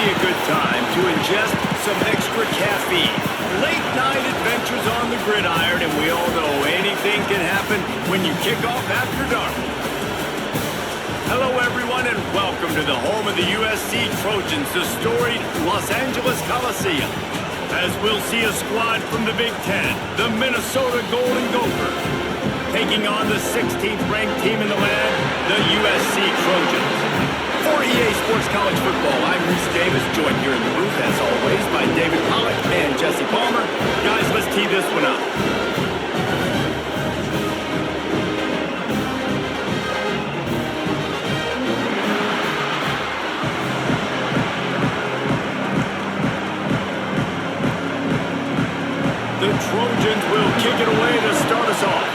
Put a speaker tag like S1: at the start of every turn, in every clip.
S1: be a good time to ingest some extra caffeine. Late night adventures on the gridiron, and we all know anything can happen when you kick off after dark. Hello, everyone, and welcome to the home of the USC Trojans, the storied Los Angeles Coliseum. As we'll see a squad from the Big Ten, the Minnesota Golden Gophers, taking on the 16th-ranked team in the land, the USC Trojans. For EA Sports College Football, I'm Reese Davis, joined here in the booth, as always, by David Pollack and Jesse Palmer. Guys, let's tee this one up. The Trojans will kick it away to start us off.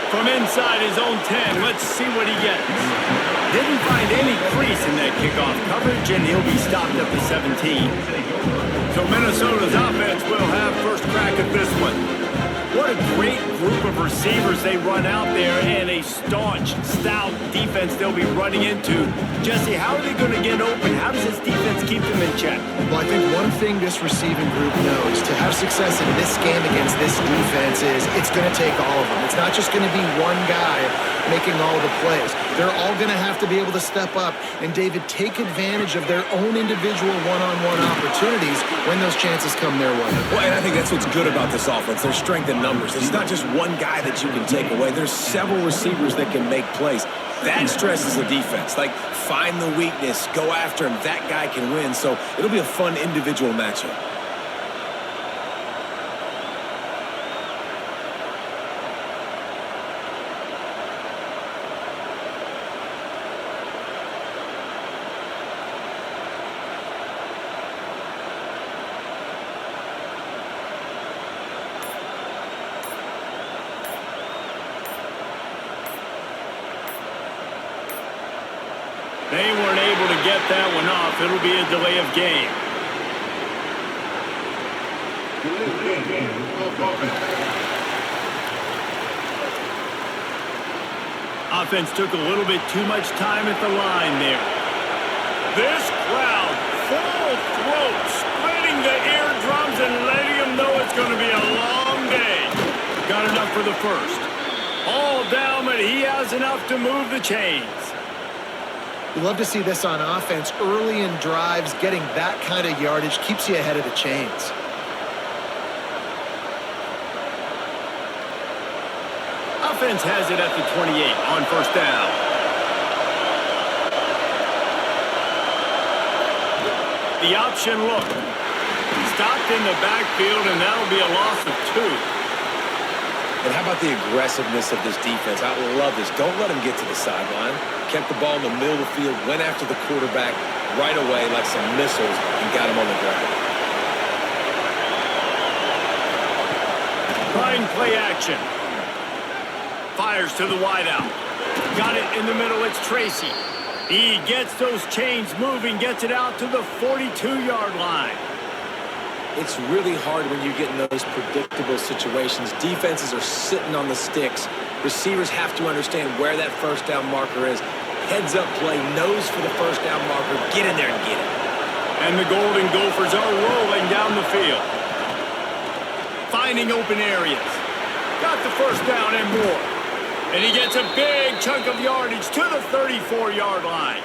S1: From inside his own 10, let's see what he gets. Didn't find any crease in that kickoff coverage, and he'll be stopped at the 17. So Minnesota's offense will have first crack at this one. What a great group of receivers they run out there, and a staunch, stout defense they'll be running into. Jesse, how are they going to get open? How does this defense keep them in check?
S2: Well, I think one thing this receiving group knows to have success in this game against this defense is it's going to take all of them. It's not just going to be one guy making all the plays. They're all going to have to be able to step up and, David, take advantage of their own individual one-on-one opportunities when those chances come their way.
S3: Well, and I think that's what's good about this offense. There's strength in numbers. It's not just one guy that you can take away. There's several receivers that can make plays. That stresses the defense. Like, find the weakness, go after him. That guy can win. So it'll be a fun individual matchup.
S1: They weren't able to get that one off. It'll be a delay of game. Offense took a little bit too much time at the line there. This crowd, full throat, splitting the eardrums and letting them know it's going to be a long day. Got enough for the first. All down, but he has enough to move the chains.
S2: We love to see this on offense. Early in drives, getting that kind of yardage keeps you ahead of the chains.
S1: Offense has it at the 28 on first down. The option look. Stopped in the backfield, and that'll be a loss of 2.
S3: And how about the aggressiveness of this defense? I love this. Don't let them get to the sideline. Kept the ball in the middle of the field, went after the quarterback right away like some missiles and got him on the ground.
S1: Trying play action. Fires to the wideout. Got it in the middle. It's Tracy. He gets those chains moving, gets it out to the 42-yard line.
S3: It's really hard when you get in those predictable situations. Defenses are sitting on the sticks. Receivers have to understand where that first down marker is. Heads up play, nose for the first down marker. Get in there and get it.
S1: And the Golden Gophers are rolling down the field. Finding open areas. Got the first down and more. And he gets a big chunk of yardage to the 34-yard line.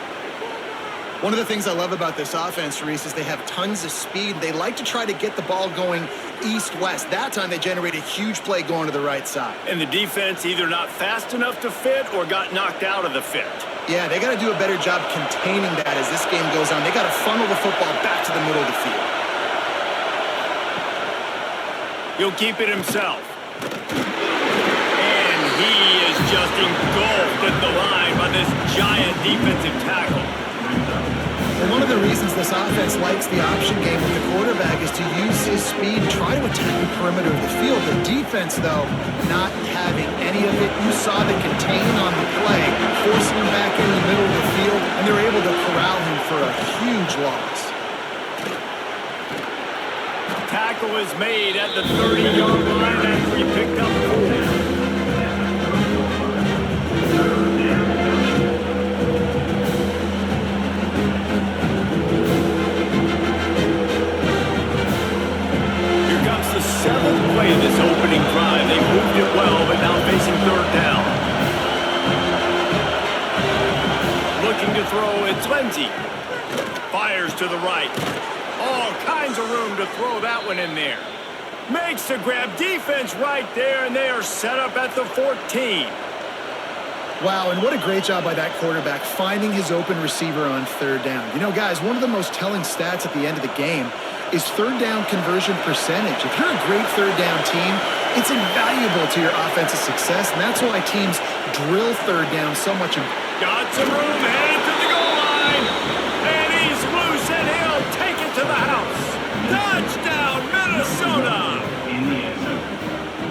S2: One of the things I love about this offense, Reese, is they have tons of speed. They like to try to get the ball going east-west. That time they generate a huge play going to the right side.
S1: And the defense either not fast enough to fit or got knocked out of the fit.
S2: Yeah, they got to do a better job containing that as this game goes on. They got to funnel the football back to the middle of the field.
S1: He'll keep it himself. And he is just engulfed at the line by this giant defensive tackle.
S2: And one of the reasons this offense likes the option game with the quarterback is to use his speed, try to attack the perimeter of the field. The defense, though, not having any of it. You saw the contain on the play, forcing him back in the middle of the field, and they're able to corral him for a huge loss.
S1: Tackle is made at the 30-yard line after he picked up 4. Looking to throw, it's Lindsey. Fires to the right. All kinds of room to throw that one in there. Makes the grab. Defense right there, and they are set up at the 14.
S2: Wow, and what a great job by that quarterback finding his open receiver on third down. You know, guys, one of the most telling stats at the end of the game is third down conversion percentage. If you're a great third down team, it's invaluable to your offensive success, and that's why teams drill third down so much.
S1: Got some room, headed to the goal line, and he's loose, and he'll take it to the house. Touchdown, Minnesota!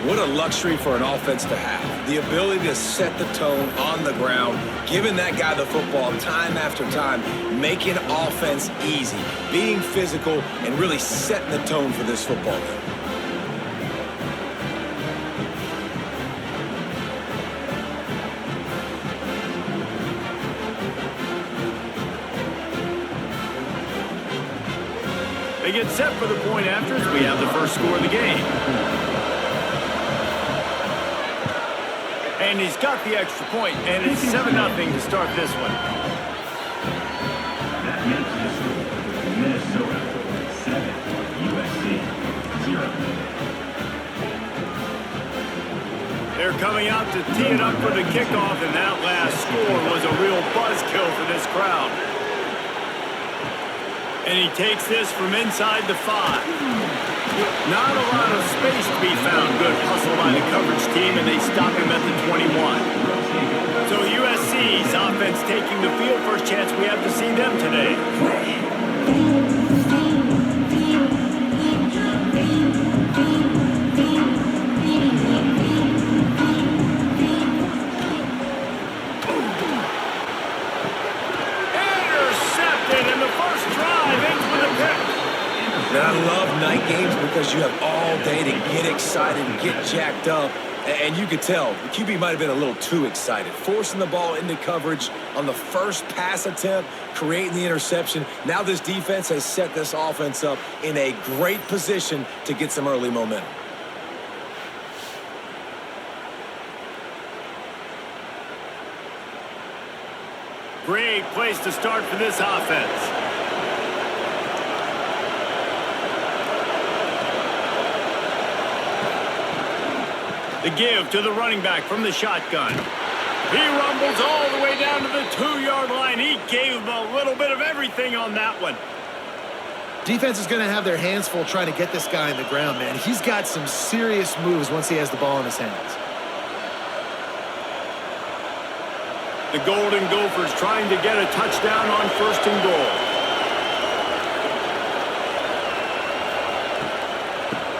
S3: What a luxury for an offense to have. The ability to set the tone on the ground, giving that guy the football time after time, making offense easy, being physical, and really setting the tone for this football game.
S1: They get set for the point after as we have the first score of the game. And he's got the extra point, and it's 7-0 to start this one.
S4: That makes the score Minnesota 7, USC 0.
S1: They're coming out to tee it up for the kickoff, and that last score was a real buzzkill for this crowd. And he takes this from inside the 5. Not a lot of space to be found. Good hustle by the coverage team, and they stop him at the 21. So USC's offense taking the field. First chance we have to see them today. Intercepted in the first drive into the pick.
S3: And I love night games because you have all day to get excited and get jacked up. And you could tell the QB might have been a little too excited. Forcing the ball into coverage on the first pass attempt, creating the interception. Now this defense has set this offense up in a great position to get some early momentum.
S1: Great place to start for this offense. The give to the running back from the shotgun. He rumbles all the way down to the 2-yard line. He gave him a little bit of everything on that one.
S2: Defense is going to have their hands full trying to get this guy in the ground, man. He's got some serious moves once he has the ball in his hands.
S1: The Golden Gophers trying to get a touchdown on 1st and goal.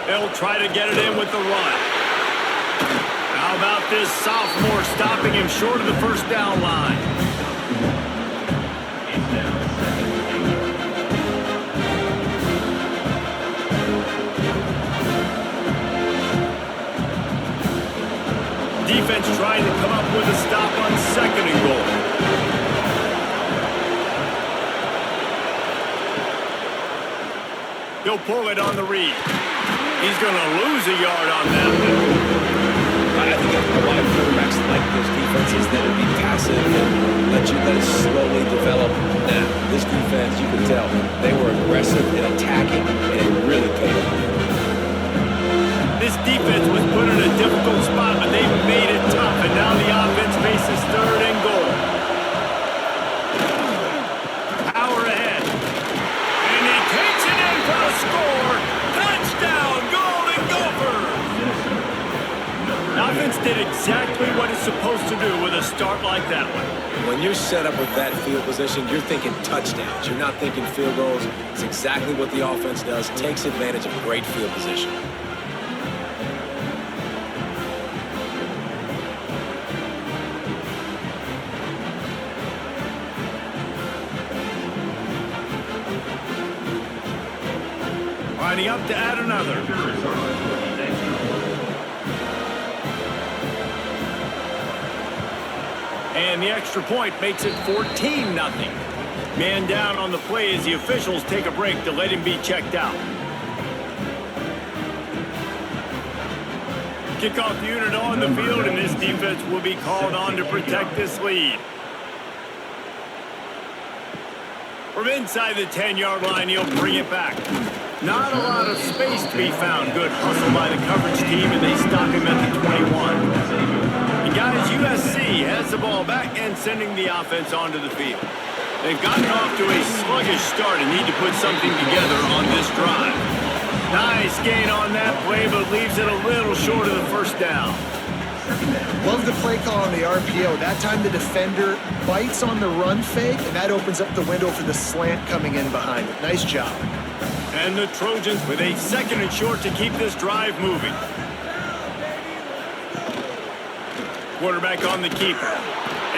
S1: They'll try to get it in with the run. How about this sophomore stopping him short of the first down line? Defense trying to come up with a stop on 2nd and goal. He'll pull it on the read. He's going to lose a yard on that one.
S3: I think a lot of quarterbacks like those defenses that would be passive and let it slowly develop. Now, this defense, you can tell, they were aggressive and attacking, and it really paid off.
S1: This defense was put in a difficult spot, but they made it tough, and now the offense faces 3rd and goal. Power ahead. And he takes it in for the score. Touchdown, Golden Gophers! Offense did exactly what it's supposed to do with a start like that one.
S3: When you're set up with that field position, you're thinking touchdowns. You're not thinking field goals. It's exactly what the offense does. Takes advantage of great field position.
S1: Lining up to add another. And the extra point makes it 14-0. Man down on the play as the officials take a break to let him be checked out. Kickoff unit on the field, and this defense will be called on to protect this lead. From inside the 10-yard line, he'll bring it back. Not a lot of space to be found. Good hustle by the coverage team, and they stop him at the 21. And guys, USC has the ball back and sending the offense onto the field. They've gotten off to a sluggish start and need to put something together on this drive. Nice gain on that play, but leaves it a little short of the first down.
S2: Love the play call on the RPO. That time the defender bites on the run fake, and that opens up the window for the slant coming in behind it. Nice job.
S1: And the Trojans with a 2nd and short to keep this drive moving. Quarterback on the keeper.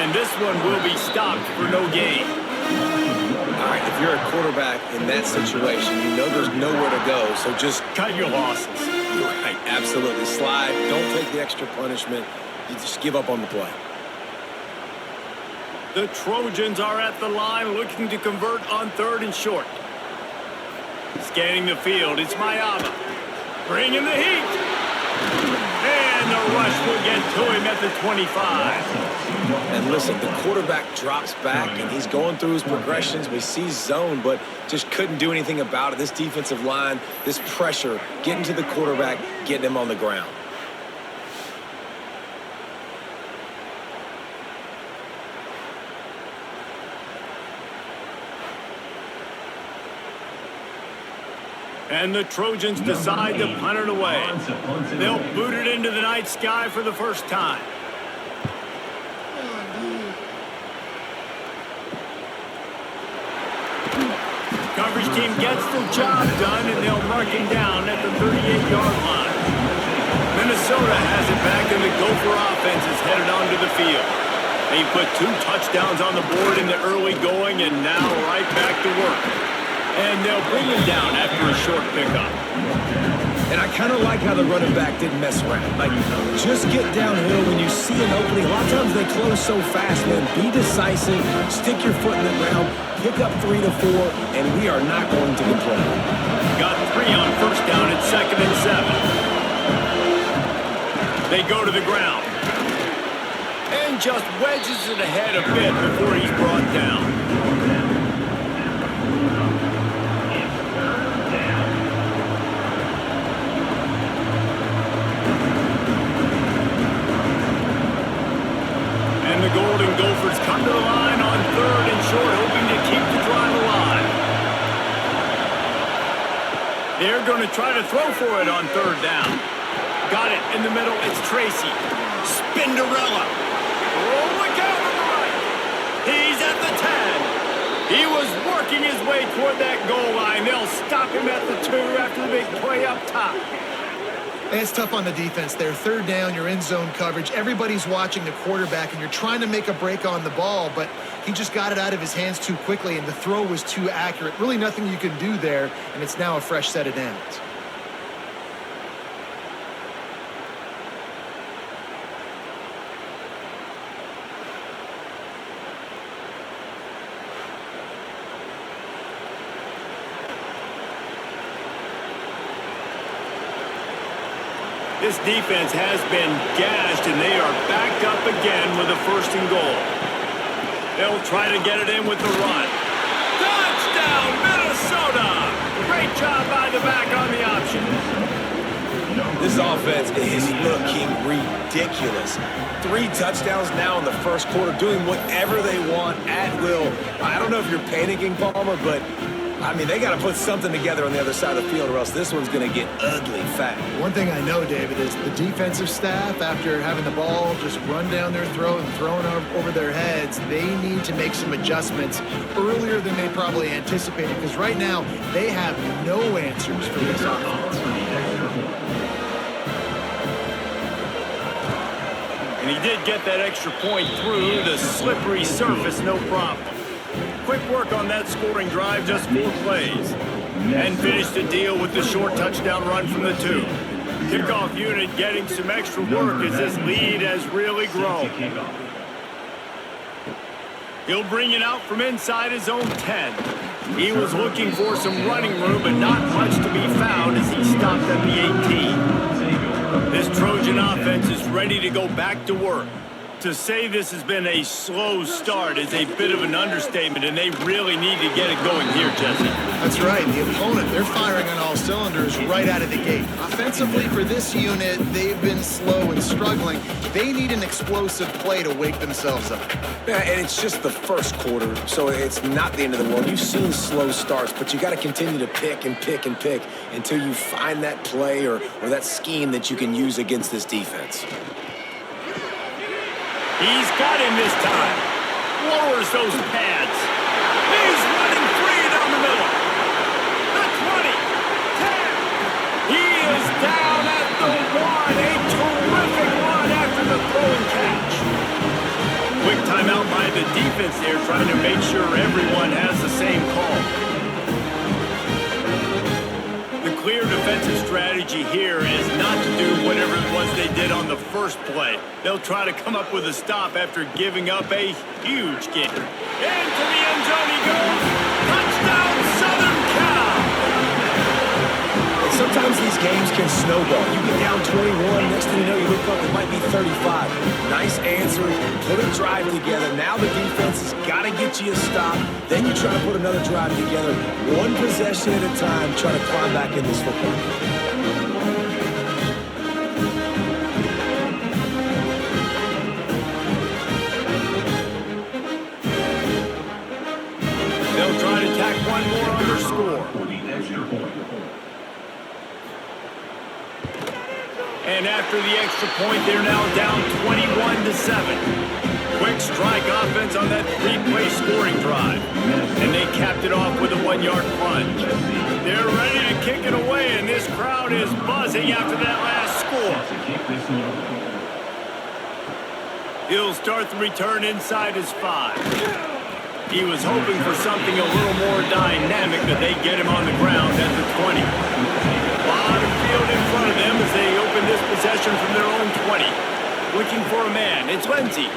S1: And this one will be stopped for no gain.
S3: All right, if you're a quarterback in that situation, you know there's nowhere to go, so just
S1: cut your losses.
S3: You're right, absolutely. Slide, don't take the extra punishment. You just give up on the play.
S1: The Trojans are at the line looking to convert on 3rd and short. Scanning the field, it's Mayama. Bringing the heat. And the rush will get to him at the 25.
S3: And listen, the quarterback drops back, and he's going through his progressions. We see zone, but just couldn't do anything about it. This defensive line, this pressure, getting to the quarterback, getting him on the ground.
S1: And the Trojans decide to punt it away. They'll boot it into the night sky for the first time. Coverage team gets the job done, and they'll mark him down at the 38-yard line. Minnesota has it back, and the Gopher offense is headed onto the field. They put 2 touchdowns on the board in the early going, and now right back to work. And they'll bring him down after a short pickup.
S3: And I kind of like how the running back didn't mess around. Like, just get downhill when you see an opening. A lot of times they close so fast, man. Be decisive, stick your foot in the ground, pick up 3 to 4, and we are not going to complain.
S1: Got 3 on first down at 2nd and 7. They go to the ground. And just wedges it ahead a bit before he's brought down. The Golden Gophers come to the line on 3rd and short, hoping to keep the drive alive. They're going to try to throw for it on 3rd down. Got it in the middle. It's Tracy. Spinderella. Oh, look out on the right. He's at the 10. He was working his way toward that goal line. They'll stop him at the 2 after the big play up top.
S2: It's tough on the defense there. 3rd down, you're in zone coverage. Everybody's watching the quarterback, and you're trying to make a break on the ball, but he just got it out of his hands too quickly, and the throw was too accurate. Really nothing you can do there, and it's now a fresh set of downs.
S1: This defense has been gashed, and they are backed up again with a 1st and goal. They'll try to get it in with the run. Touchdown, Minnesota! Great job by the back on the option.
S3: This offense is looking ridiculous. 3 touchdowns now in the first quarter, doing whatever they want at will. I don't know if you're panicking, Palmer, but I mean, they got to put something together on the other side of the field, or else this one's going to get ugly fast.
S2: One thing I know, David, is the defensive staff, after having the ball just run down their throat and thrown over their heads, they need to make some adjustments earlier than they probably anticipated, because right now they have no answers for this offense.
S1: And he did get that extra point through the slippery surface, no problem. Quick work on that scoring drive, just 4 plays. And finished the deal with the short touchdown run from the 2. Kickoff unit getting some extra work as this lead has really grown. He'll bring it out from inside his own 10. He was looking for some running room, but not much to be found as he stopped at the 18. This Trojan offense is ready to go back to work. To say this has been a slow start is a bit of an understatement, and they really need to get it going here, Jesse.
S2: That's right. The opponent, they're firing on all cylinders right out of the gate. Offensively, for this unit, they've been slow and struggling. They need an explosive play to wake themselves up.
S3: Yeah, and it's just the first quarter, so it's not the end of the world. You've seen slow starts, but you got to continue to pick and pick and pick until you find that play or that scheme that you can use against this defense.
S1: He's got him this time. Lowers those pads. He's running free down the middle. The 20, 10. He is down at the 1. A terrific run after the throw and catch. Quick timeout by the defense there, trying to make sure everyone has the same call. The clear defensive strategy here is not to do whatever it was they did on the first play. They'll try to come up with a stop after giving up a huge gain. Into the end zone he goes. Touchdown, Southern Cal!
S3: And sometimes these games can snowball. You get down 21, next thing you know, you look up, it might be 35. Nice answer, put a drive together. Now the defense has got to get you a stop. Then you try to put another drive together. One possession at a time, try to climb back in this football game.
S1: They'll try to tack one more on their score.
S4: For the extra point.
S1: And after the extra point, they're now down 21-7. Quick strike offense on that three-play scoring drive. And they capped it off with a 1-yard plunge. They're ready to kick it away, and this crowd is buzzing after that last score. He'll start the return inside his 5. He was hoping for something a little more dynamic, but they get him on the ground at the 20. A lot of field in front of them as they open this possession from their own 20. Looking for a man. It's Lindsey.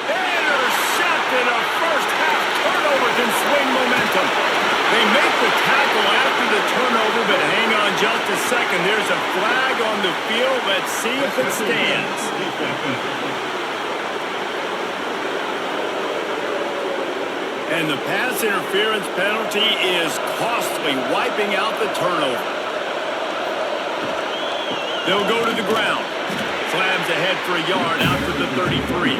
S1: Intercepted. A first-half turnover can swing momentum. They make the tackle after the turnover, but hang on just a second. There's a flag on the field. Let's see if it stands. And the pass interference penalty is costly, wiping out the turnover. They'll go to the ground. Slams ahead for a yard out to the 33.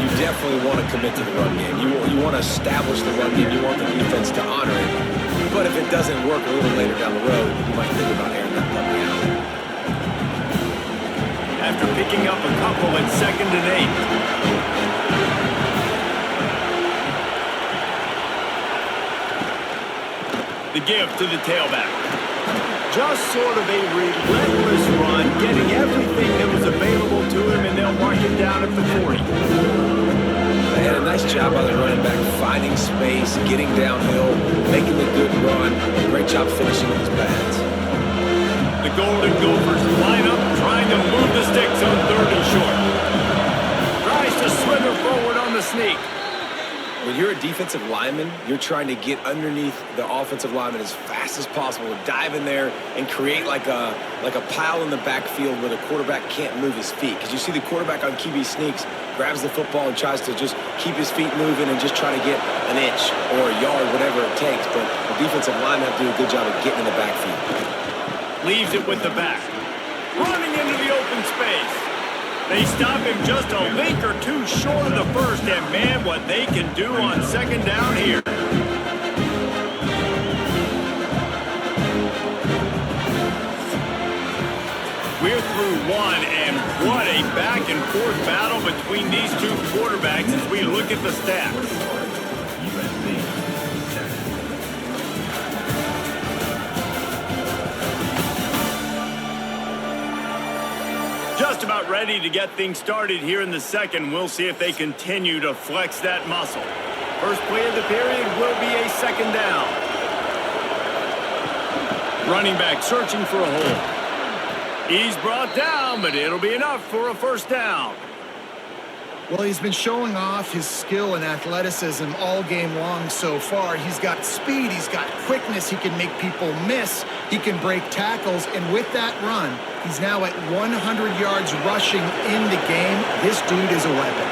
S3: You definitely want to commit to the run game. You want to establish the run game. You want the defense to honor it. But if it doesn't work a little later down the road, you might think about airing that puppy out.
S1: After picking up a couple at 2nd and 8. The give to the tailback. Just sort of a relentless run, getting everything that was available to him, and they'll mark him down at the 40.
S3: They had a nice job by the running back, finding space, getting downhill, making a good run. Great job finishing with his pads.
S1: The Golden Gophers line up, trying to move the sticks on 3rd and short. Tries to slither forward on the sneak.
S3: When you're a defensive lineman, you're trying to get underneath the offensive lineman as fast as possible, dive in there and create like a pile in the backfield where the quarterback can't move his feet. Because you see the quarterback on QB sneaks, grabs the football and tries to just keep his feet moving and just try to get an inch or a yard, whatever it takes. But the defensive linemen have to do a good job of getting in the backfield.
S1: Leaves it with the back. Running into the open space. They stop him just a link or two short of the first, and man, what they can do on 2nd down here. We're through one, and what a back-and-forth battle between these two quarterbacks as we look at the stats. Just about ready to get things started here in the second. We'll see if they continue to flex that muscle. First play of the period will be a 2nd down. Running back searching for a hole. He's brought down, but it'll be enough for a 1st down.
S2: Well, he's been showing off his skill and athleticism all game long so far. He's got speed, he's got quickness, he can make people miss, he can break tackles, and with that run, he's now at 100 yards rushing in the game. This dude is a weapon.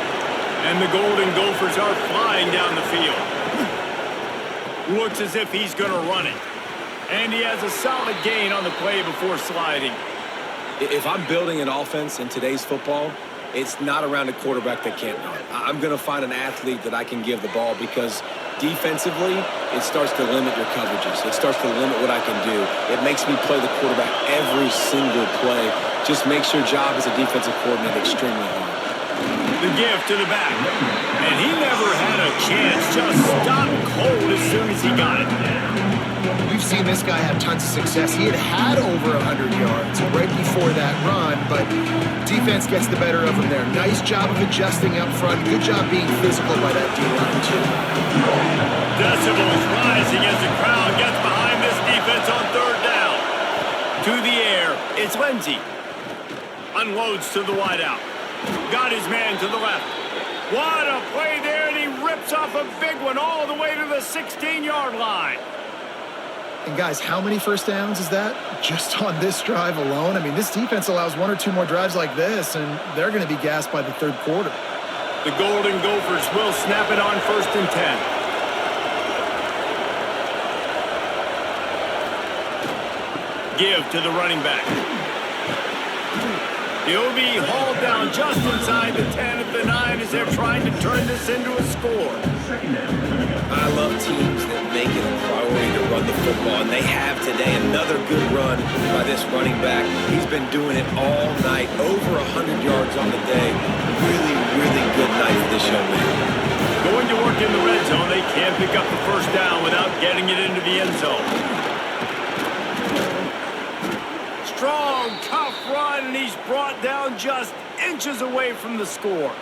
S1: And the Golden Gophers are flying down the field. Looks as if he's going to run it. And he has a solid gain on the play before sliding.
S3: If I'm building an offense in today's football, it's not around a quarterback that can't run. I'm going to find an athlete that I can give the ball because defensively, it starts to limit your coverages. It starts to limit what I can do. It makes me play the quarterback every single play. Just makes your job as a defensive coordinator extremely hard.
S1: The give to the back. And he never had a chance. Just stopped cold as soon as he got it.
S2: We've seen this guy have tons of success. He had over 100 yards right before that run, but defense gets the better of him there. Nice job of adjusting up front. Good job being physical by that D-line, too.
S1: Decibels rising as the crowd gets behind this defense on third down. To the air, it's Lindsey. Unloads to the wideout. Got his man to the left. What a play there, and he rips off a big one all the way to the 16-yard line.
S2: And guys, how many first downs is that? Just on this drive alone? I mean, this defense allows one or two more drives like this, and they're going to be gassed by the third quarter.
S1: The Golden Gophers will snap it on 1st and 10. Give to the running back. He'll be hauled down just inside the 10 at the 9 as they're trying to turn this into a score.
S3: I love teams that make it a priority to run the football, and they have today another good run by this running back. He's been doing it all night, over 100 yards on the day. Really, really good night for this young man.
S1: Going to work in the red zone, they can't pick up the first down without getting it into the end zone. Strong, tough run, and he's brought down just inches away from the score.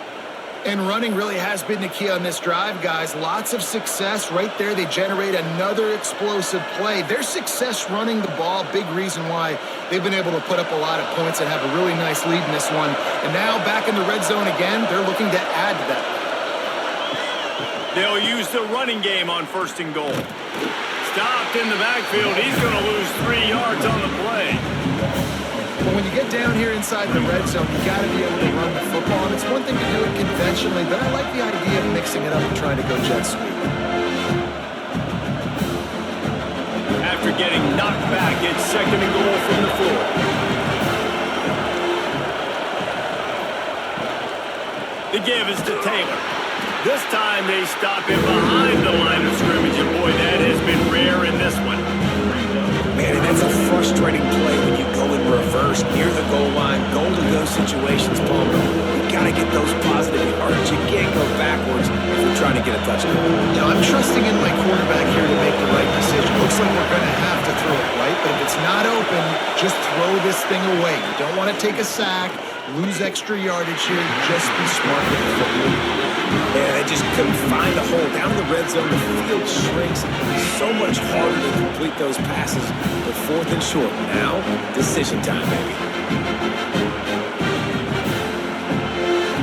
S2: And running really has been the key on this drive, guys. Lots of success right there. They generate another explosive play. Their success running the ball, big reason why they've been able to put up a lot of points and have a really nice lead in this one. And now back in the red zone again, they're looking to add to that.
S1: They'll use the running game on 1st and goal. Stopped in the backfield. He's going to lose 3 yards on the play.
S2: But when you get down here inside the red zone, you got to be able to run the football. And it's one thing to do it conventionally, but I like the idea of mixing it up and trying to go jet sweep.
S1: After getting knocked back, it's 2nd and goal from the 4. The give is to Taylor. This time they stop him behind the line of scrimmage, and boy, that has been rare in this one.
S3: Man, that's a frustrating play when you go in reverse near the goal line. Goal-to-go situations, Palmer. You got to get those positive yards. You can't go backwards if you're trying to get a touchdown.
S2: Now, I'm trusting in my quarterback here to make the right decision. Looks like we're going to have to throw it, right? But if it's not open, just throw this thing away. You don't want to take a sack, lose extra yardage here. Just be smart with the football.
S3: Yeah, they just couldn't find a hole. Down in the red zone, the field shrinks. So much harder to complete those passes. But 4th and short. Now, decision time, baby.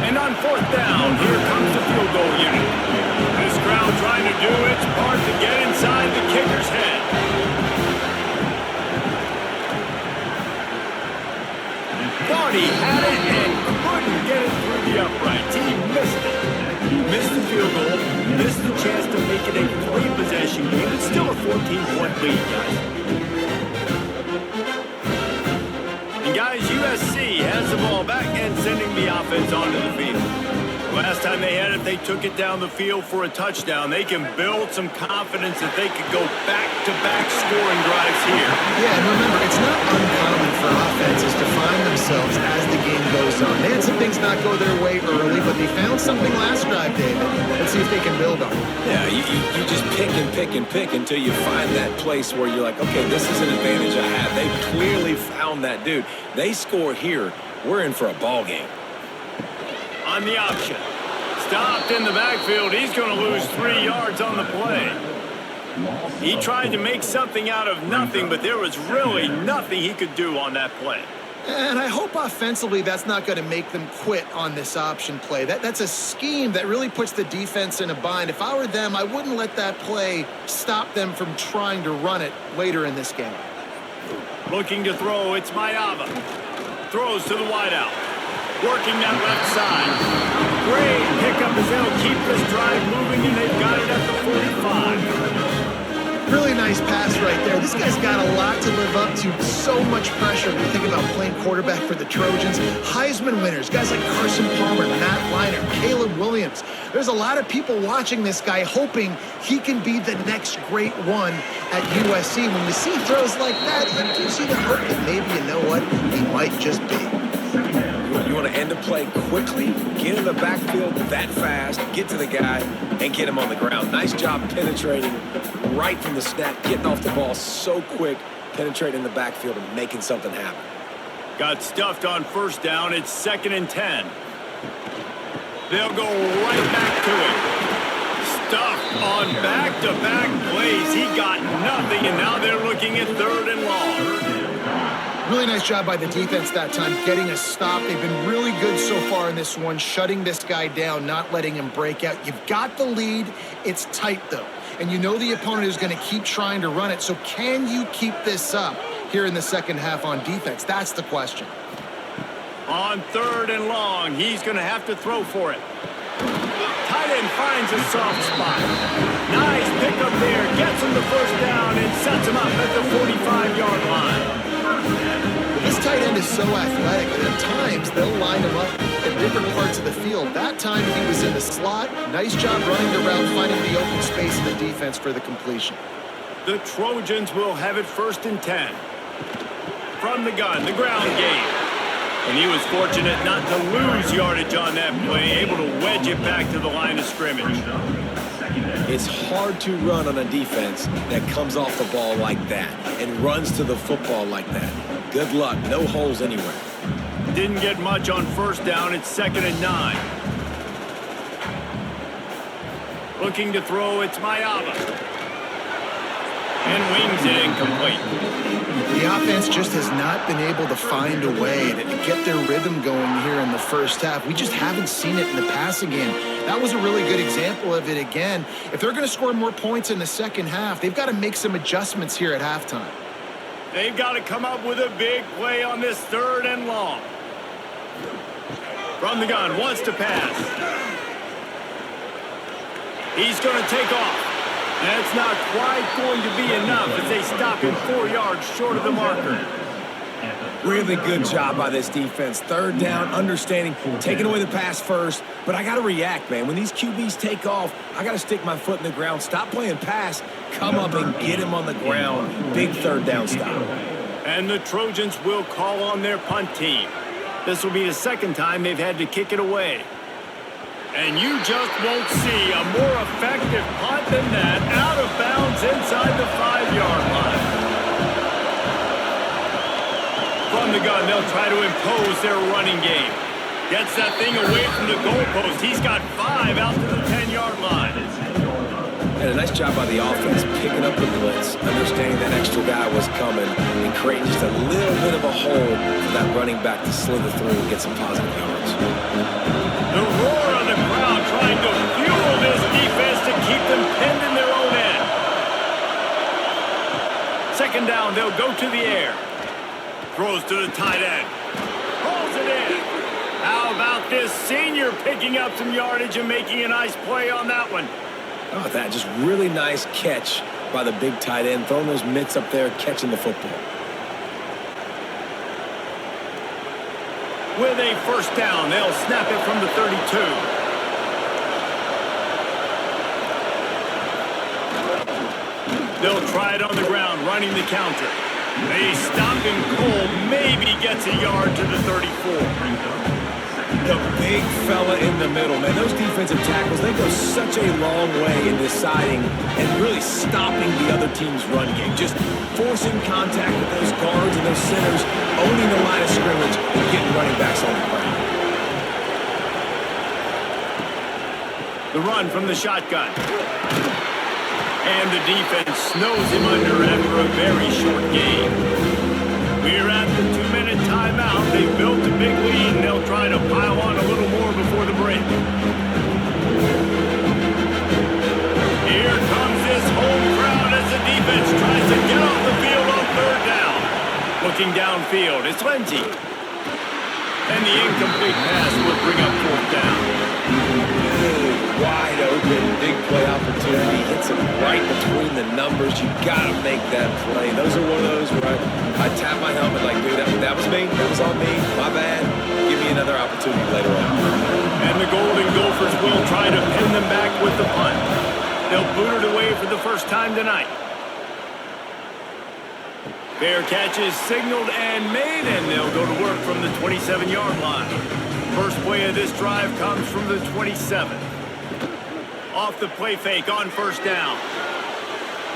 S1: And on 4th down, here comes the field goal unit. This crowd trying to do its part to get inside the kicker's head. Thought he had it and couldn't get it through the uprights. He missed it. Missed the field goal, missed the chance to make it a 3-possession game. It's still a 14-point lead, guys. And guys, USC has the ball back and sending the offense onto the field. Last time they had it, they took it down the field for a touchdown. They can build some confidence that they could go back-to-back scoring drives here.
S2: Yeah, and remember, it's not uncommon for offenses to find themselves as the game goes on. They had some things not go their way early, but they found something last drive, David. Let's see if they can build on it.
S3: Yeah, you just pick and pick and pick until you find that place where you're like, okay, this is an advantage I have. They clearly found that dude. They score here. We're in for a ball game.
S1: On the option. Stopped in the backfield. He's going to lose 3 yards on the play. He tried to make something out of nothing, but there was really nothing he could do on that play.
S2: And I hope offensively that's not going to make them quit on this option play. That's a scheme that really puts the defense in a bind. If I were them, I wouldn't let that play stop them from trying to run it later in this game.
S1: Looking to throw, it's Mayava. Throws to the wideout. Working that left side. Great pickup as they'll keep this drive moving, and they've got it at the 45.
S2: Really nice pass right there. This guy's got a lot to live up to. So much pressure when you think about playing quarterback for the Trojans. Heisman winners, guys like Carson Palmer, Matt Leinart, Caleb Williams. There's a lot of people watching this guy hoping he can be the next great one at USC. When you see throws like that, you do see the hope that maybe, you know what, he might just be.
S3: You want to end the play quickly, get in the backfield that fast, get to the guy, and get him on the ground. Nice job penetrating right from the snap, getting off the ball so quick, penetrating the backfield and making something happen.
S1: Got stuffed on first down. It's 2nd and 10. They'll go right back to it. Stuffed on back-to-back plays. He got nothing, and now they're looking at 3rd and long.
S2: Really nice job by the defense that time, getting a stop. They've been really good so far in this one, shutting this guy down, not letting him break out. You've got the lead. It's tight, though. And you know the opponent is going to keep trying to run it. So can you keep this up here in the second half on defense? That's the question.
S1: On 3rd and long, he's going to have to throw for it. Tight end finds a soft spot. Nice pickup there. Gets him the first down and sets him up at the 45-yard line.
S2: This tight end is so athletic that at times they'll line him up at different parts of the field. That time he was in the slot. Nice job running the route, finding the open space in the defense for the completion.
S1: The Trojans will have it 1st and 10. From the gun, the ground game. And he was fortunate not to lose yardage on that play, able to wedge it back to the line of scrimmage.
S3: It's hard to run on a defense that comes off the ball like that and runs to the football like that. Good luck. No holes anywhere.
S1: Didn't get much on first down. It's 2nd and 9. Looking to throw, it's Mayava. And wings it incomplete.
S2: The offense just has not been able to find a way to get their rhythm going here in the first half. We just haven't seen it in the passing game. That was a really good example of it again. If they're going to score more points in the second half, they've got to make some adjustments here at halftime.
S1: They've got to come up with a big play on this 3rd and long. From the gun, wants to pass. He's going to take off. That's not quite going to be enough as they stop him 4 yards short of the marker.
S3: Really good job by this defense. 3rd down, understanding, taking away the pass first. But I got to react, man. When these QBs take off, I got to stick my foot in the ground. Stop playing pass. Come up and get him on the ground. Big 3rd down stop.
S1: And the Trojans will call on their punt team. This will be the 2nd time they've had to kick it away. And you just won't see a more effective punt than that, out of bounds inside the 5-yard line. From the gun, they'll try to impose their running game. Gets that thing away from the goalpost. He's got 5 out to the 10-yard line.
S3: And a nice job by the offense, picking up the blitz, understanding that extra guy was coming, and creating just a little bit of a hole for that running back to slither through and get some positive yards.
S1: The roar on the crowd trying to fuel this defense to keep them pinned in their own end. 2nd down, they'll go to the air. Throws to the tight end. Pulls it in. How about this senior picking up some yardage and making a nice play on that one?
S3: Oh, that just really nice catch by the big tight end, throwing those mitts up there, catching the football.
S1: With a 1st down, they'll snap it from the 32. They'll try it on the ground, running the counter. They stop him cold, maybe gets a yard to the 34.
S3: The big fella in the middle, man. Those defensive tackles, they go such a long way in deciding and really stopping the other team's run game. Just forcing contact with those guards and those centers, owning the line of scrimmage, and getting running backs on the ground.
S1: The run from the shotgun. And the defense snows him under after a very short game. We're at the 2-minute timeout. They've built a big lead, and they'll try to pile on a little more before the break. Here comes this home crowd as the defense tries to get off the field on 3rd down. Looking downfield, it's Lindsey. And the incomplete pass will bring up 4th down.
S3: Wide open, big play opportunity. Hits him right between the numbers. You got to make that play. Those are one of those where I tap my helmet like, dude, that was me. That was on me. My bad. Give me another opportunity later on.
S1: And the Golden Gophers will try to pin them back with the punt. They'll boot it away for the first time tonight. Fair catch is signaled and made, and they'll go to work from the 27-yard line. First play of this drive comes from the 27. Off the play fake on 1st down.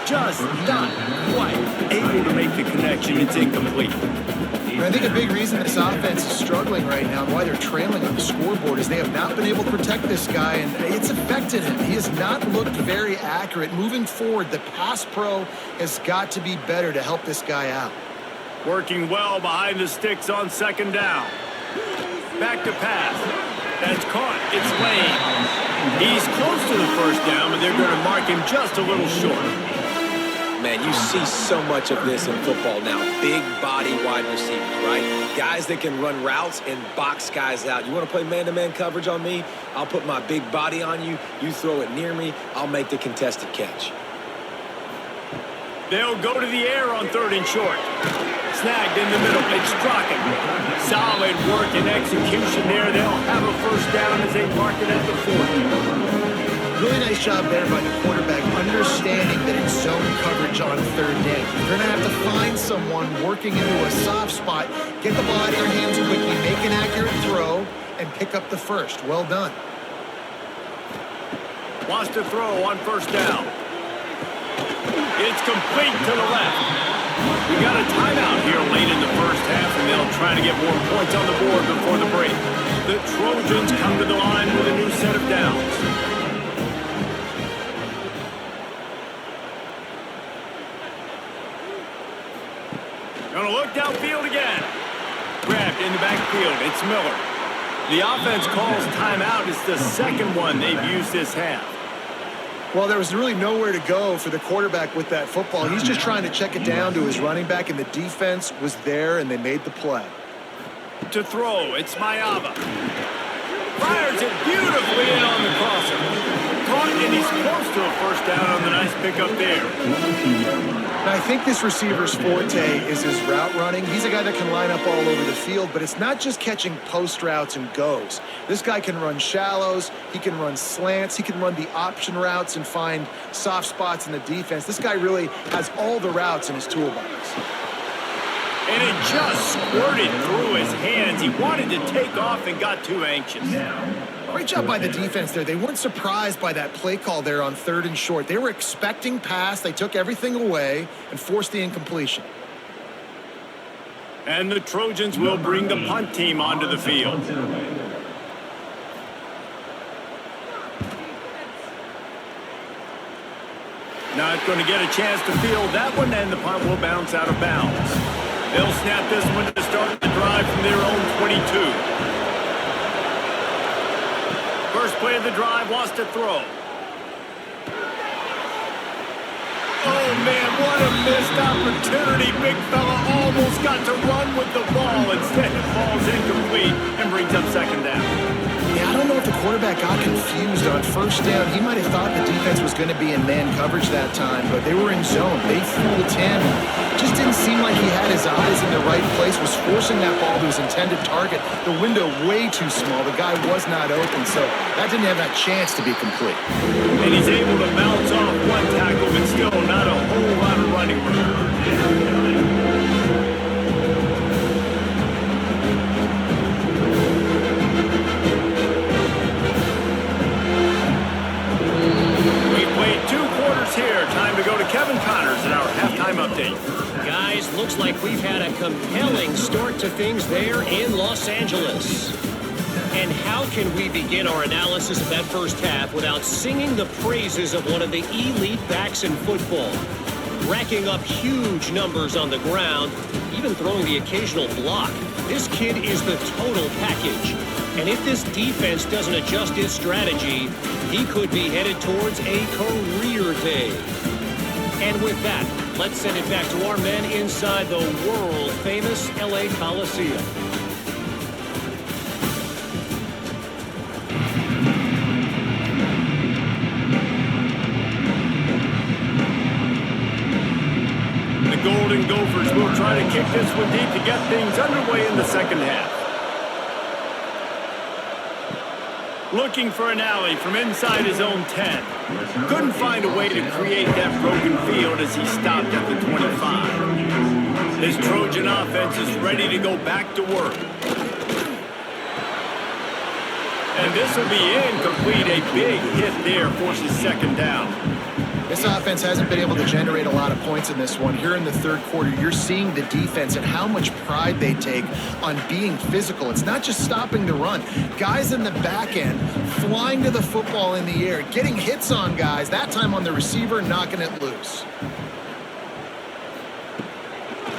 S1: Just not quite able to make the connection. It's incomplete.
S2: I think a big reason this offense is struggling right now and why they're trailing on the scoreboard is they have not been able to protect this guy, and it's affected him. He has not looked very accurate. Moving forward, the pass pro has got to be better to help this guy out.
S1: Working well behind the sticks on 2nd down. Back to pass. That's caught. It's Lane. He's close to the 1st down, but they're going to mark him just a little short.
S3: Man, you see so much of this in football now. Big body wide receivers, right? Guys that can run routes and box guys out. You want to play man-to-man coverage on me? I'll put my big body on you. You throw it near me, I'll make the contested catch.
S1: They'll go to the air on 3rd and short. Snagged in the middle. It's Crockett. Solid work and execution there. They'll have a 1st down as they mark it at the 40.
S2: Really nice job there by the quarterback, understanding that it's zone coverage on 3rd down. You're going to have to find someone working into a soft spot, get the ball out of your hands quickly, make an accurate throw, and pick up the 1st. Well done.
S1: Wants to throw on 1st down. It's complete to the left. We got a timeout here late in the 1st half, and they'll try to get more points on the board before the break. The Trojans come to the line with a new set of downs. Gonna look downfield again. Grabbed in the backfield. It's Miller. The offense calls timeout. It's the 2nd one they've used this half.
S2: Well, there was really nowhere to go for the quarterback with that football. He's just trying to check it down to his running back, and the defense was there, and they made the play.
S1: To throw, it's Mayava. Fires it beautifully in on the crosser. Caught, and he's close to a 1st down on the nice pickup there.
S2: Now, I think this receiver's forte is his route running. He's a guy that can line up all over the field, but it's not just catching post routes and goes. This guy can run shallows, he can run slants, he can run the option routes and find soft spots in the defense. This guy really has all the routes in his toolbox.
S1: And it just squirted through his hands. He wanted to take off and got too anxious.
S2: Great job by the defense there. They weren't surprised by that play call there on 3rd and short. They were expecting pass. They took everything away and forced the incompletion.
S1: And the Trojans will bring the punt team onto the field. Not going to get a chance to field that one, and the punt will bounce out of bounds. They'll snap this one to start the drive from their own 22. First play of the drive, wants to throw. Oh, man, what a missed opportunity. Big fella almost got to run with the ball. Instead, it falls incomplete and brings up 2nd down.
S2: Yeah, I don't know if the quarterback got confused on 1st down. He might have thought the defense was going to be in man coverage that time, but they were in zone. They fooled him. Just didn't seem like he had his eyes in the right place, was forcing that ball to his intended target. The window way too small. The guy was not open, so that didn't have that chance to be complete.
S1: And he's able to bounce off one tackle, but still not a whole lot of running room. Here, time to go to Kevin Connors in our halftime update.
S5: Guys, looks like we've had a compelling start to things there in Los Angeles. And how can we begin our analysis of that 1st half without singing the praises of one of the elite backs in football? racking up huge numbers on the ground, even throwing the occasional block. This kid is the total package. And if this defense doesn't adjust its strategy, he could be headed towards a career day. And with that, let's send it back to our men inside the world-famous LA Coliseum.
S1: The Golden Gophers will try to kick this one deep to get things underway in the second half. Looking for an alley from inside his own 10. Couldn't find a way to create that broken field as he stopped at the 25. This Trojan offense is ready to go back to work. And this will be incomplete. A big hit there forces second down.
S2: This offense hasn't been able to generate a lot of points in this one. Here in the third quarter, you're seeing the defense and how much pride they take on being physical. It's not just stopping the run. Guys in the back end flying to the football in the air, getting hits on guys, that time on the receiver, knocking it loose.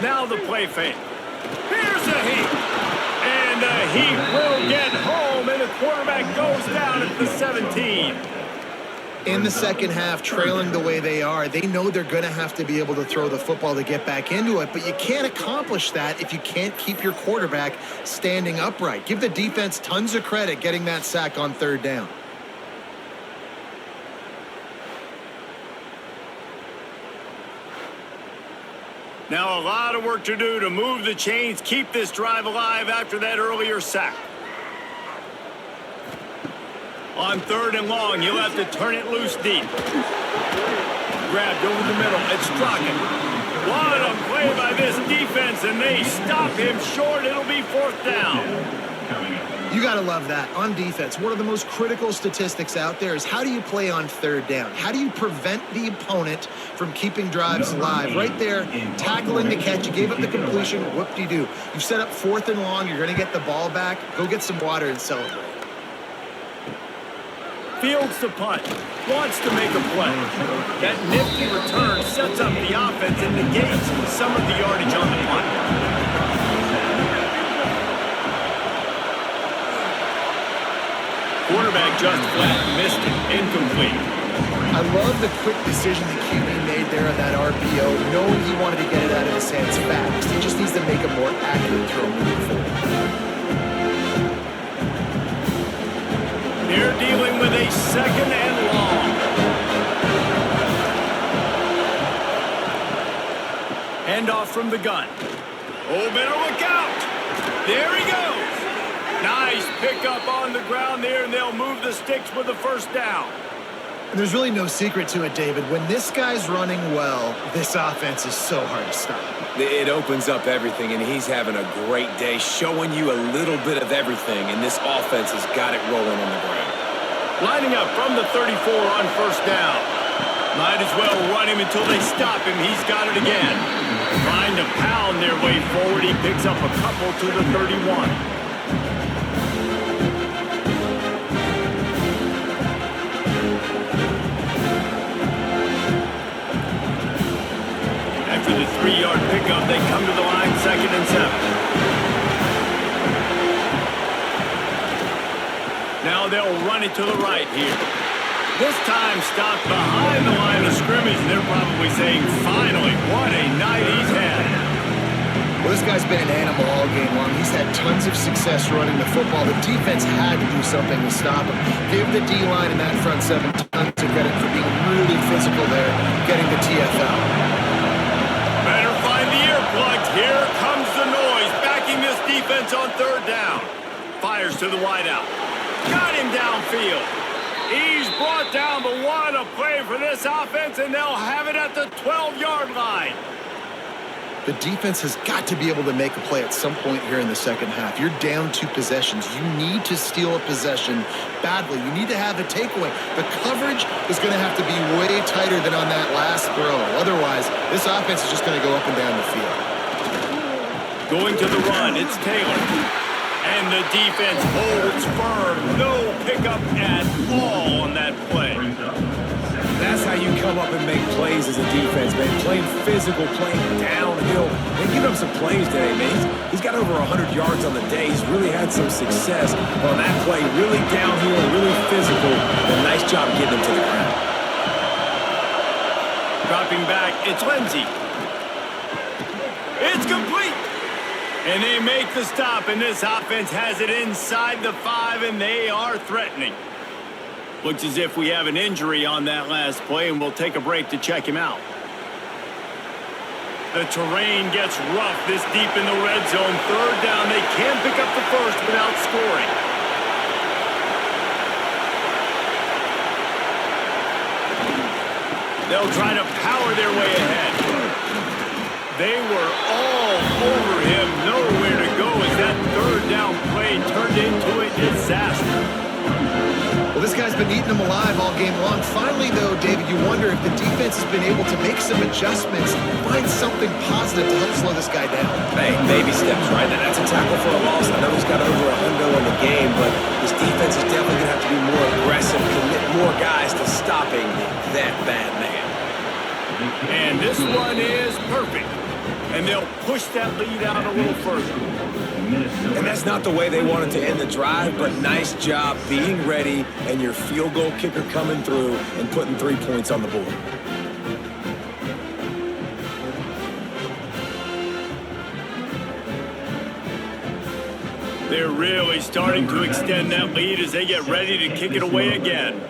S1: Now the play fake. Here's a heat. And the heat will get home, and the quarterback goes down at the 17.
S2: In the second half, trailing the way they are, they know they're going to have to be able to throw the football to get back into it, but you can't accomplish that if you can't keep your quarterback standing upright. Give the defense tons of credit getting that sack on third down.
S1: Now a lot of work to do to move the chains, keep this drive alive after that earlier sack. On third and long, you'll have to turn it loose deep. Grabbed over the middle. It's Strocken. What a play by this defense, and they stop him short. It'll be fourth down.
S2: You got to love that. On defense, one of the most critical statistics out there is how do you play on third down? How do you prevent the opponent from keeping drives alive? Right there, tackling the catch. You gave up the completion. Whoop-de-doo. You set up fourth and long. You're going to get the ball back. Go get some water and celebrate.
S1: Fields to punt. Wants to make a play. That nifty return sets up the offense and negates some of the yardage on the punt. Quarterback just flat missed it. Incomplete.
S2: I love the quick decision the QB made there on that RPO, knowing he wanted to get it out of his hands fast. He just needs to make a more accurate throw moving forward.
S1: They're dealing with a second and long. Handoff from the gun. Oh, better look out. There he goes. Nice pickup on the ground there, and they'll move the sticks with the first down.
S2: There's really no secret to it, David. When this guy's running well, this offense is so hard to stop.
S3: It opens up everything, and he's having a great day, showing you a little bit of everything, and this offense has got it rolling on the ground.
S1: Lining up from the 34 on first down. Might as well run him until they stop him. He's got it again. Trying to pound their way forward. He picks up a couple to the 31. After the 3-yard pickup, they come to the line, 2nd and 7. Now they'll run it to the right here. This time stopped behind the line of scrimmage. They're probably saying, finally, what a night he's had.
S2: Well, this guy's been an animal all game long. He's had tons of success running the football. The defense had to do something to stop him. Give the D-line in that front 7 tons of credit for being really physical there, getting the TFL.
S1: Better find the earplugs. Here comes the noise, backing this defense on third down. Fires to the wideout. Got him downfield. He's brought down, but what a play for this offense, and they'll have it at the 12-yard line.
S2: The defense has got to be able to make a play at some point here in the second half. You're down 2 possessions. You need to steal a possession badly. You need to have a takeaway. The coverage is going to have to be way tighter than on that last throw. Otherwise, this offense is just going to go up and down the field.
S1: Going to the run, it's Taylor. And the defense holds firm. No pickup at all on that play.
S3: That's how you come up and make plays as a defense, man. Playing physical, playing downhill. They give him some plays today, man. He's got over 100 yards on the day. He's really had some success on that play. Really downhill, really physical. A nice job getting him to the ground.
S1: Dropping back, it's Lindsey. It's complete. And they make the stop, and this offense has it inside the 5, and they are threatening. Looks as if we have an injury on that last play, and we'll take a break to check him out. The terrain gets rough this deep in the red zone. Third down, they can't pick up the first without scoring. They'll try to power their way ahead. They were all over him, nowhere to go as that third down play turned into a disaster.
S2: Well, this guy's been eating them alive all game long. Finally, though, David, you wonder if the defense has been able to make some adjustments, find something positive to help slow this guy down.
S3: Hey, baby steps, right? Now, that's a tackle for a loss. I know he's got over a hundo on the game, but this defense is definitely going to have to be more aggressive, commit more guys to stopping that bad man.
S1: And this one is perfect. And they'll push that lead out a little further.
S3: And that's not the way they wanted to end the drive, but nice job being ready and your field goal kicker coming through and putting 3 points on the board.
S1: They're really starting to extend that lead as they get ready to kick it away again.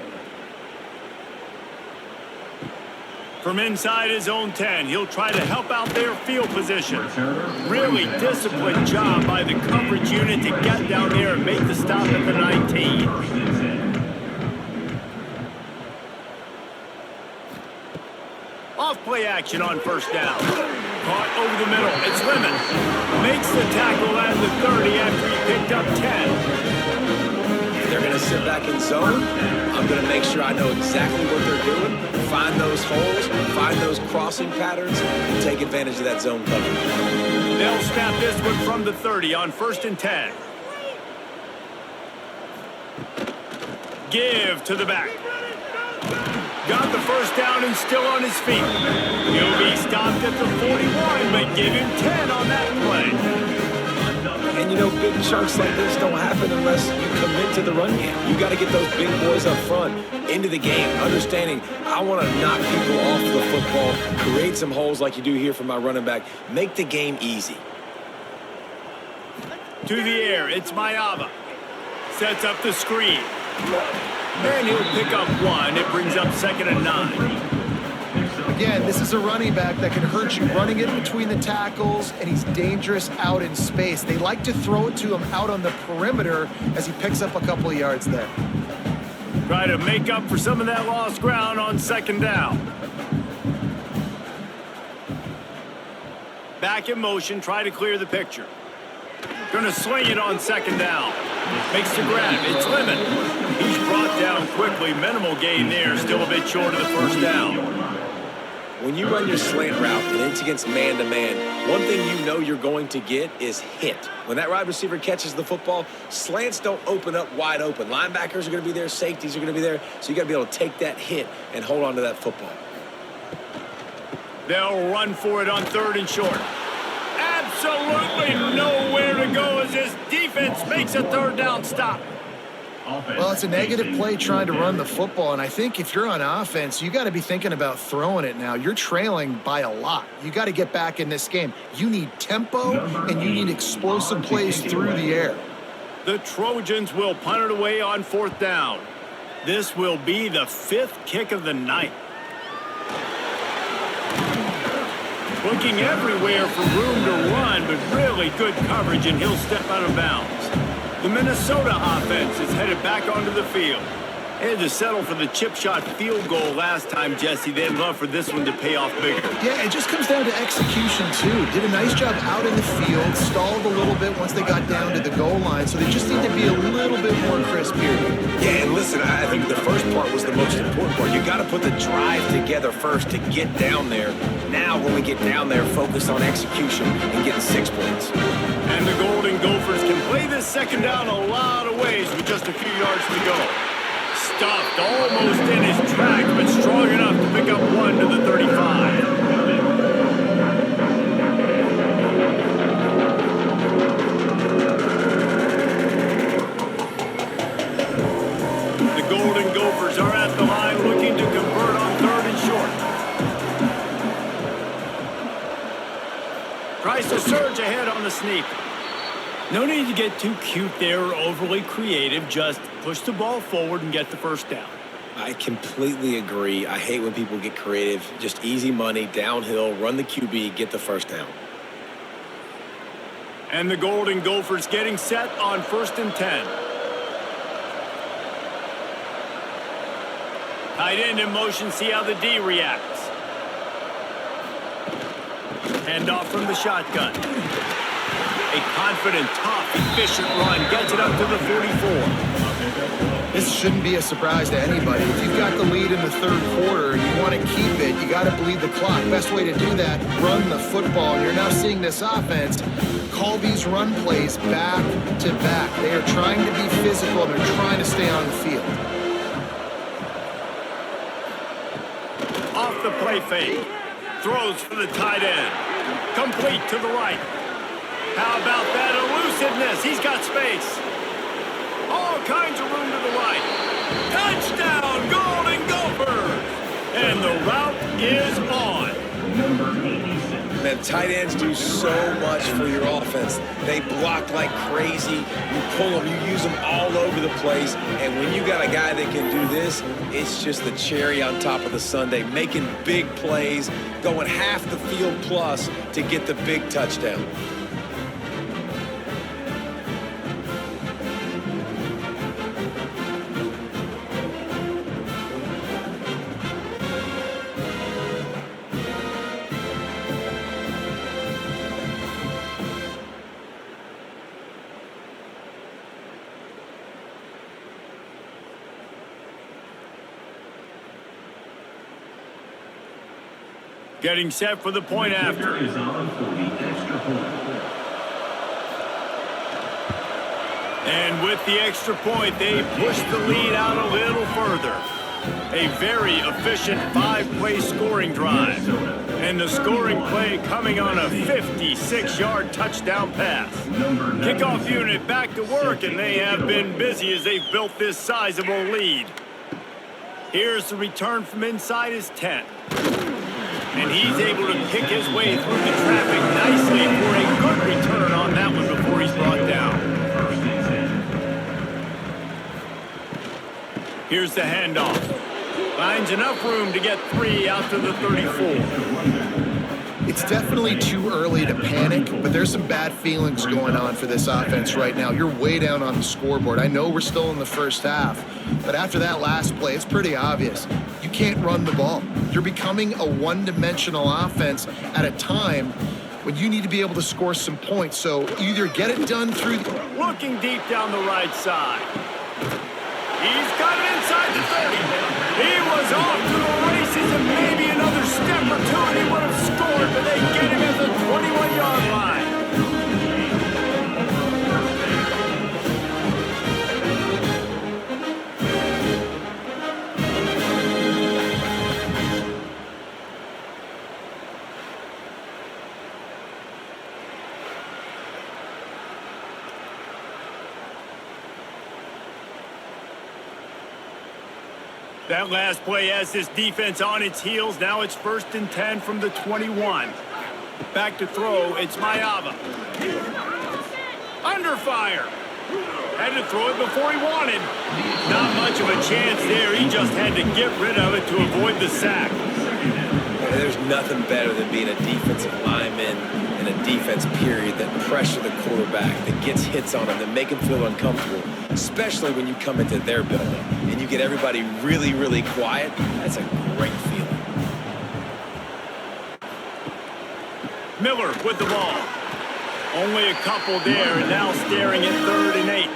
S1: From inside his own 10, he'll try to help out their field position. Really disciplined job by the coverage unit to get down there and make the stop at the 19. Off play action on first down. Caught over the middle. It's Lemon. Makes the tackle at the 30 after he picked up 10.
S3: They're going to sit back in zone. I'm going to make sure I know exactly what they're doing, find those holes, find those crossing patterns, and take advantage of that zone coverage.
S1: They'll snap this one from the 30 on 1st and 10. Give to the back. Got the first down and still on his feet. He'll be stopped at the 41, but give him 10 on that play.
S3: And, you know, big chunks like this don't happen unless you commit to the run game. You got to get those big boys up front into the game, understanding I want to knock people off the football, create some holes like you do here for my running back, make the game easy.
S1: To the air, it's Mayava. Sets up the screen. And he'll pick up 1. It brings up 2nd and 9.
S2: Again, this is a running back that can hurt you running in between the tackles, and he's dangerous out in space. They like to throw it to him out on the perimeter as he picks up a couple of yards there.
S1: Try to make up for some of that lost ground on 2nd down. Back in motion, try to clear the picture. Gonna swing it on 2nd down. Makes the grab. It's Lemon. He's brought down quickly. Minimal gain there. Still a bit short of the first down.
S3: When you run your slant route and it's against man-to-man, one thing you know you're going to get is hit. When that wide receiver catches the football, slants don't open up wide open. Linebackers are going to be there, safeties are going to be there, so you got to be able to take that hit and hold on to that football.
S1: They'll run for it on 3rd and short. Absolutely nowhere to go as this defense makes a 3rd down stop.
S2: Well, it's a negative play trying to run the football, and I think if you're on offense, you got to be thinking about throwing it now. You're trailing by a lot. You got to get back in this game. You need tempo, and you need explosive plays through the air.
S1: The Trojans will punt it away on 4th down. This will be the 5th kick of the night. Looking everywhere for room to run, but really good coverage, and he'll step out of bounds. The Minnesota offense is headed back onto the field. They had to settle for the chip shot field goal last time, Jesse. They'd love for this one to pay off bigger.
S2: Yeah, it just comes down to execution, too. Did a nice job out in the field, stalled a little bit once they got down to the goal line, so they just need to be a little bit more crisp here.
S3: Yeah, and listen, I think the first part was the most important part. You got to put the drive together first to get down there. Now, when we get down there, focus on execution and getting 6 points.
S1: And the Golden Gophers can play this 2nd down a lot of ways with just a few yards to go. Stuffed almost in his track, but strong enough to pick up one to the 35. The Golden Gophers are at the line looking to convert on 3rd and short. Tries to surge ahead on the sneak. No need to get too cute there or overly creative. Just push the ball forward and get the first down.
S3: I completely agree. I hate when people get creative. Just easy money, downhill, run the QB, get the first down.
S1: And the Golden Gophers getting set on 1st and 10. Tight end in motion, see how the D reacts. Handoff from the shotgun. A confident, tough, efficient run gets it up to the 44.
S2: This shouldn't be a surprise to anybody. If you've got the lead in the 3rd quarter and you want to keep it, you got to bleed the clock. Best way to do that, run the football. And you're now seeing this offense call these run plays back to back. They are trying to be physical and they're trying to stay on the field.
S1: Off the play fake. Throws for the tight end. Complete to the right. How about that elusiveness? He's got space. All kinds of room to the right. Touchdown, Golden Gophers! And the route is on.
S4: Number 86.
S3: Man, tight ends do so much for your offense. They block like crazy. You pull them, you use them all over the place. And when you got a guy that can do this, it's just the cherry on top of the sundae, making big plays, going half the field plus to get the big touchdown.
S1: Getting set for the point after.
S4: Is on for the extra point.
S1: And with the extra point, they push the lead out a little further. A very efficient 5-play scoring drive. And the scoring play coming on a 56-yard touchdown pass. Kickoff unit back to work, and they have been busy as they've built this sizable lead. Here's the return from inside his 10. And he's able to pick his way through the traffic nicely for a good return on that one before he's brought down. Here's the handoff. Finds enough room to get 3 out to the 34.
S2: It's definitely too early to panic, but there's some bad feelings going on for this offense right now. You're way down on the scoreboard. I know we're still in the first half, but after that last play, it's pretty obvious. You can't run the ball. You're becoming a one-dimensional offense at a time when you need to be able to score some points. So either get it done through...
S1: Looking deep down the right side. He's got it inside the 30. He was off to the races, and maybe another step or two and he would have scored, but they get him at the 21-yard line. That last play has this defense on its heels. Now it's 1st and 10 from the 21. Back to throw, it's Mayava. Under fire. Had to throw it before he wanted. Not much of a chance there. He just had to get rid of it to avoid the sack.
S3: There's nothing better than being a defensive lineman and a defense period that pressure the quarterback, that gets hits on him, that make him feel uncomfortable, especially when you come into their building and you get everybody really, really quiet. That's a great feeling.
S1: Miller with the ball. Only a couple there, and now staring at 3rd and 8.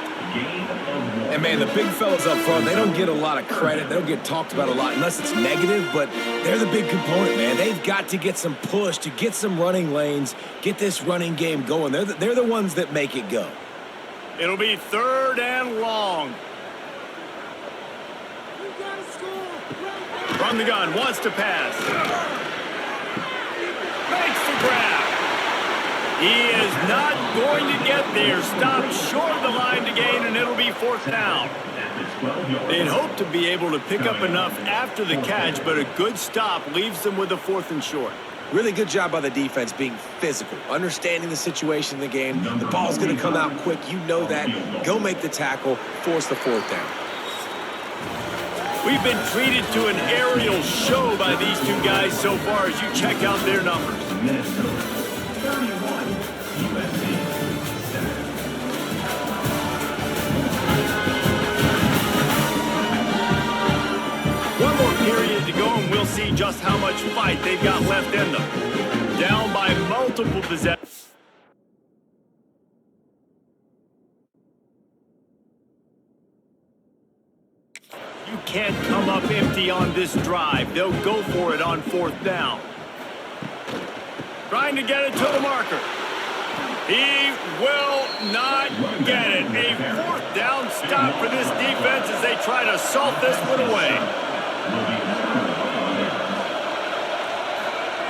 S3: And, man, the big fellas up front, they don't get a lot of credit. They don't get talked about a lot unless it's negative, but they're the big component, man. They've got to get some push, to get some running lanes, get this running game going. They're the ones that make it go.
S1: It'll be 3rd and long. From the gun, wants to pass. Makes the grab. He is not going to get there. Stopped short of the line to gain, and it'll be 4th down. They'd hope to be able to pick up enough after the catch, but a good stop leaves them with a 4th and short.
S3: Really good job by the defense being physical, understanding the situation in the game. The ball's going to come out quick. You know that. Go make the tackle, force the 4th down.
S1: We've been treated to an aerial show by these two guys so far as you check out their numbers.
S4: Minnesota 31, USC 7.
S1: One more period to go, and we'll see just how much fight they've got left in them. Down by multiple possessions. You can't come up empty on this drive. They'll go for it on 4th down. Trying to get it to the marker. He will not get it. A 4th down stop for this defense as they try to salt this one away.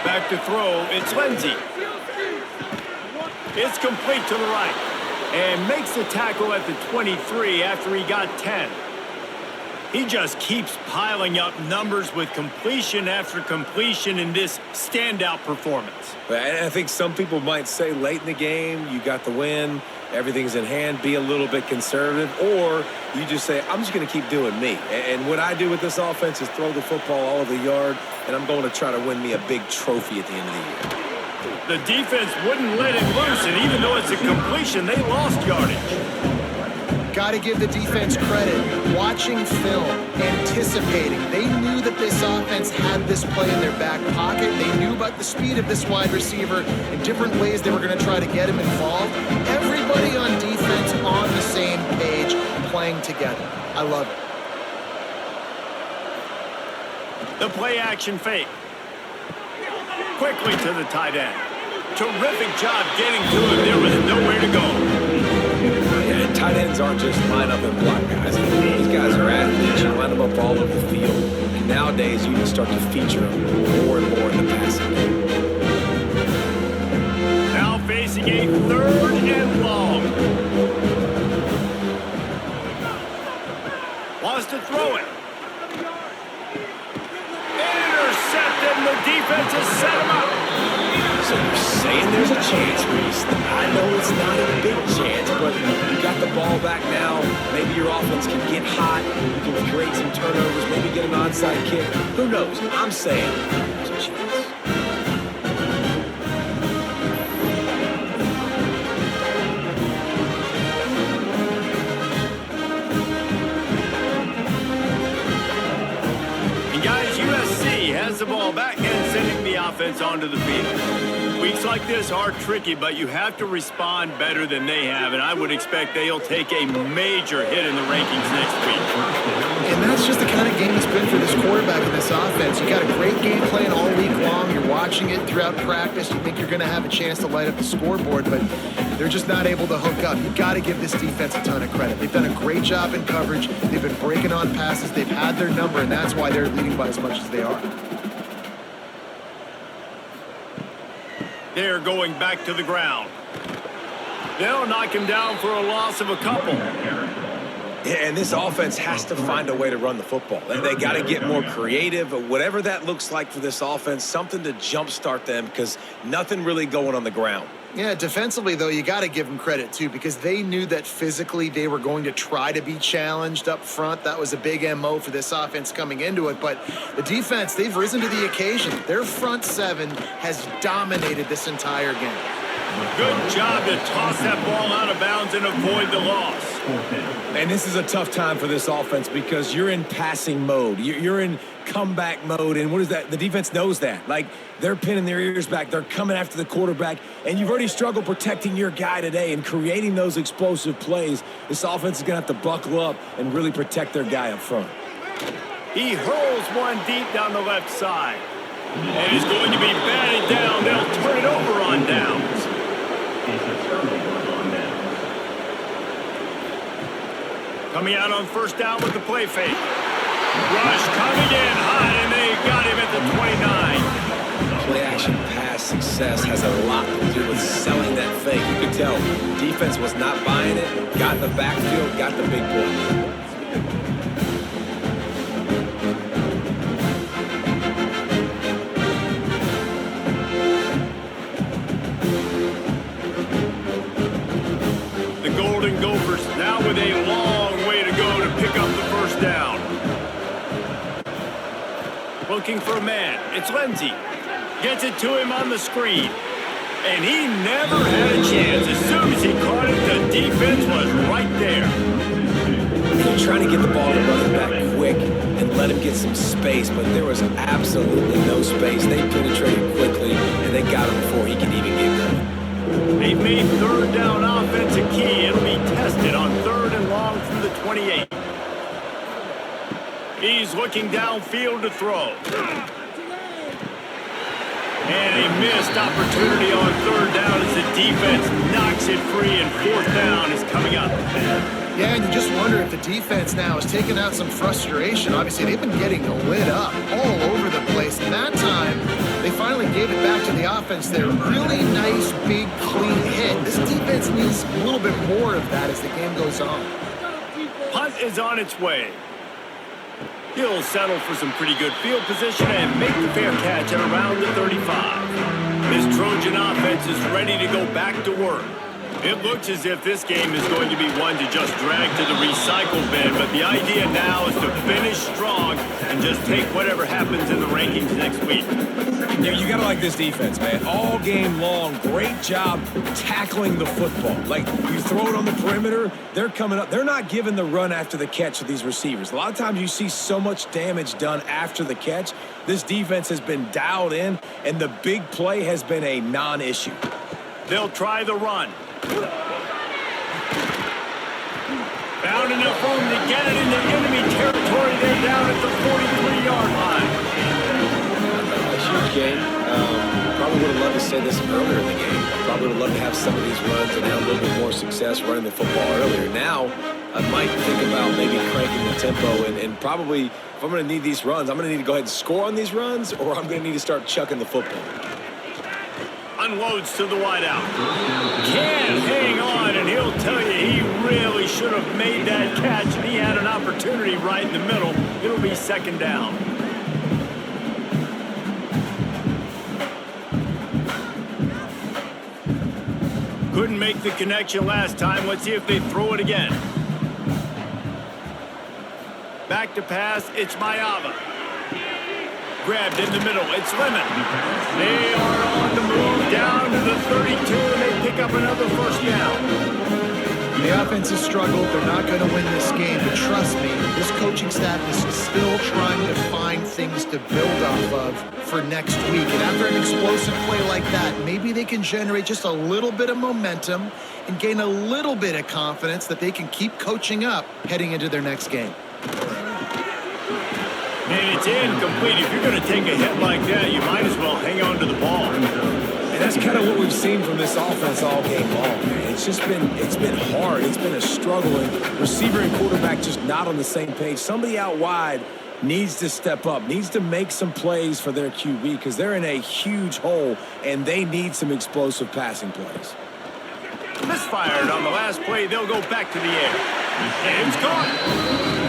S1: Back to throw, it's Lindsey. It's complete to the right. And makes the tackle at the 23 after he got 10. He just keeps piling up numbers with completion after completion in this standout performance.
S3: I think some people might say late in the game, you got the win, everything's in hand, be a little bit conservative, or you just say, I'm just going to keep doing me. And what I do with this offense is throw the football all over the yard, and I'm going to try to win me a big trophy at the end of the year.
S1: The defense wouldn't let it loose, and even though it's a completion, they lost yardage.
S2: Got to give the defense credit. Watching film, anticipating. They knew that this offense had this play in their back pocket. They knew about the speed of this wide receiver and different ways they were going to try to get him involved. Everybody on defense on the same page, playing together. I love it.
S1: The play action fake. Quickly to the tight end. Terrific job getting to him. There was nowhere to go.
S3: Yeah, tight ends aren't just line up and block guys. These guys are athletes. You line them up all over the field. And nowadays, you can start to feature them more and more in the passing game.
S1: Now facing a 3rd and long. Wants to throw it. Intercepted, and the defense has set him up.
S3: So you're saying there's a chance, Reese. I know it's not a big chance, but you got the ball back now. Maybe your offense can get hot. You can create some turnovers, maybe get an onside kick. Who knows? I'm saying there's a chance.
S1: And guys, USC has the ball back and sending the offense onto the field. Weeks like this are tricky, but you have to respond better than they have, and I would expect they'll take a major hit in the rankings next week.
S2: And that's just the kind of game it's been for this quarterback and this offense. You got a great game plan all week long. You're watching it throughout practice. You think you're going to have a chance to light up the scoreboard, but they're just not able to hook up. You got to give this defense a ton of credit. They've done a great job in coverage. They've been breaking on passes. They've had their number, and that's why they're leading by as much as they are.
S1: They're going back to the ground. They'll knock him down for a loss of a couple.
S3: Yeah, and this offense has to find a way to run the football. They got to get more creative, whatever that looks like for this offense, something to jumpstart them because nothing really going on the ground.
S2: Yeah, defensively, though, you got to give them credit, too, because they knew that physically they were going to try to be challenged up front. That was a big MO for this offense coming into it. But the defense, they've risen to the occasion. Their front seven has dominated this entire game.
S1: Good job to toss that ball out of bounds and avoid the loss.
S3: And this is a tough time for this offense because you're in passing mode. You're in comeback mode. And what is that? The defense knows that. Like, they're pinning their ears back. They're coming after the quarterback. And you've already struggled protecting your guy today and creating those explosive plays. This offense is going to have to buckle up and really protect their guy up front.
S1: He hurls one deep down the left side. And he's going to be batted down. They'll turn it over on downs. Coming out on 1st down with the play fake. Rush coming in hot, and they got him at the 29.
S3: Play action pass success has a lot to do with selling that fake. You could tell defense was not buying it, got in the backfield, got the big play.
S1: The Golden Gophers now with a long way to go to pick up the first down. Looking for a man. It's Lindsey. Gets it to him on the screen. And he never had a chance. As soon as he caught it, the defense was right there.
S3: They're trying to get the ball to running back quick and let him get some space, but there was absolutely no space. They penetrated quickly, and they got him before he could even get going.
S1: They've made third down offense a key. It'll be tested on 3rd and long from the 28. He's looking downfield to throw. And a missed opportunity on 3rd down as the defense knocks it free, and 4th down is coming up.
S2: Yeah, and you just wonder if the defense now is taking out some frustration. Obviously, they've been getting lit up all over the place. And that time, they finally gave it back to the offense there. Really nice, big, clean hit. This defense needs a little bit more of that as the game goes on.
S1: Punt is on its way. He'll settle for some pretty good field position and make the fair catch at around the 35. This Trojan offense is ready to go back to work. It looks as if this game is going to be one to just drag to the recycle bin, but the idea now is to finish strong and just take whatever happens in the rankings next week.
S3: Yeah, you got to like this defense, man. All game long, great job tackling the football. Like, you throw it on the perimeter, they're coming up. They're not giving the run after the catch to these receivers. A lot of times you see so much damage done after the catch. This defense has been dialed in, and the big play has been a non-issue.
S1: They'll try the run. Found enough room to get it into enemy territory. They're down at the 43-yard line.
S3: A huge game. Probably would have loved to say this earlier in the game. Probably would have loved to have some of these runs and have a little bit more success running the football earlier. Now, I might think about maybe cranking the tempo and probably, if I'm going to need these runs, I'm going to need to go ahead and score on these runs, or I'm going to need to start chucking the football.
S1: Unloads to the wideout. Can't hang on, and he'll tell you he really should have made that catch, and he had an opportunity right in the middle. It'll be 2nd down. Couldn't make the connection last time. Let's see if they throw it again. Back to pass. It's Mayava. Grabbed in the middle. It's Lemon. They are on the move down to the 32, and they pick up another 1st down.
S2: The offense has struggled. They're not going to win this game. But trust me, this coaching staff is still trying to find things to build off of for next week. And after an explosive play like that, maybe they can generate just a little bit of momentum and gain a little bit of confidence that they can keep coaching up heading into their next game.
S1: And it's incomplete. If you're going to take a hit like that, you might as well hang on to the ball.
S3: And that's kind of what we've seen from this offense all game long, man. It's been hard. It's been a struggle, and receiver and quarterback just not on the same page. Somebody out wide needs to step up, needs to make some plays for their QB because they're in a huge hole, and they need some explosive passing plays.
S1: Misfired on the last play. They'll go back to the air. And it's caught.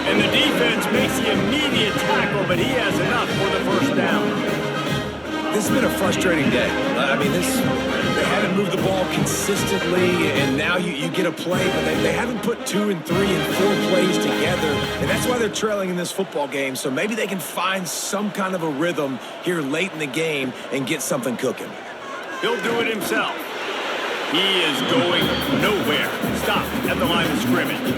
S1: And the defense makes the immediate tackle, but he has enough for the 1st down.
S3: This has been a frustrating day. I mean, they haven't moved the ball consistently, and now you get a play, but they haven't put 2 and 3 and 4 plays together, and that's why they're trailing in this football game. So maybe they can find some kind of a rhythm here late in the game and get something cooking.
S1: He'll do it himself. He is going nowhere. Stop at the line of scrimmage.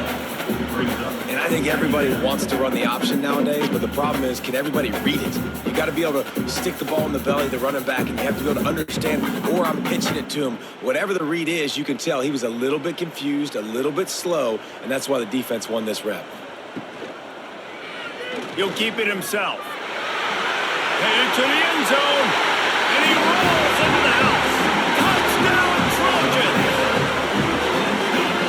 S3: And I think everybody wants to run the option nowadays, but the problem is, can everybody read it? You got to be able to stick the ball in the belly of the running back, and you have to be able to understand, or I'm pitching it to him. Whatever the read is, you can tell he was a little bit confused, a little bit slow, and that's why the defense won this rep.
S1: He'll keep it himself. Headed to the end zone, and he rolls into the house. Touchdown, Trojans!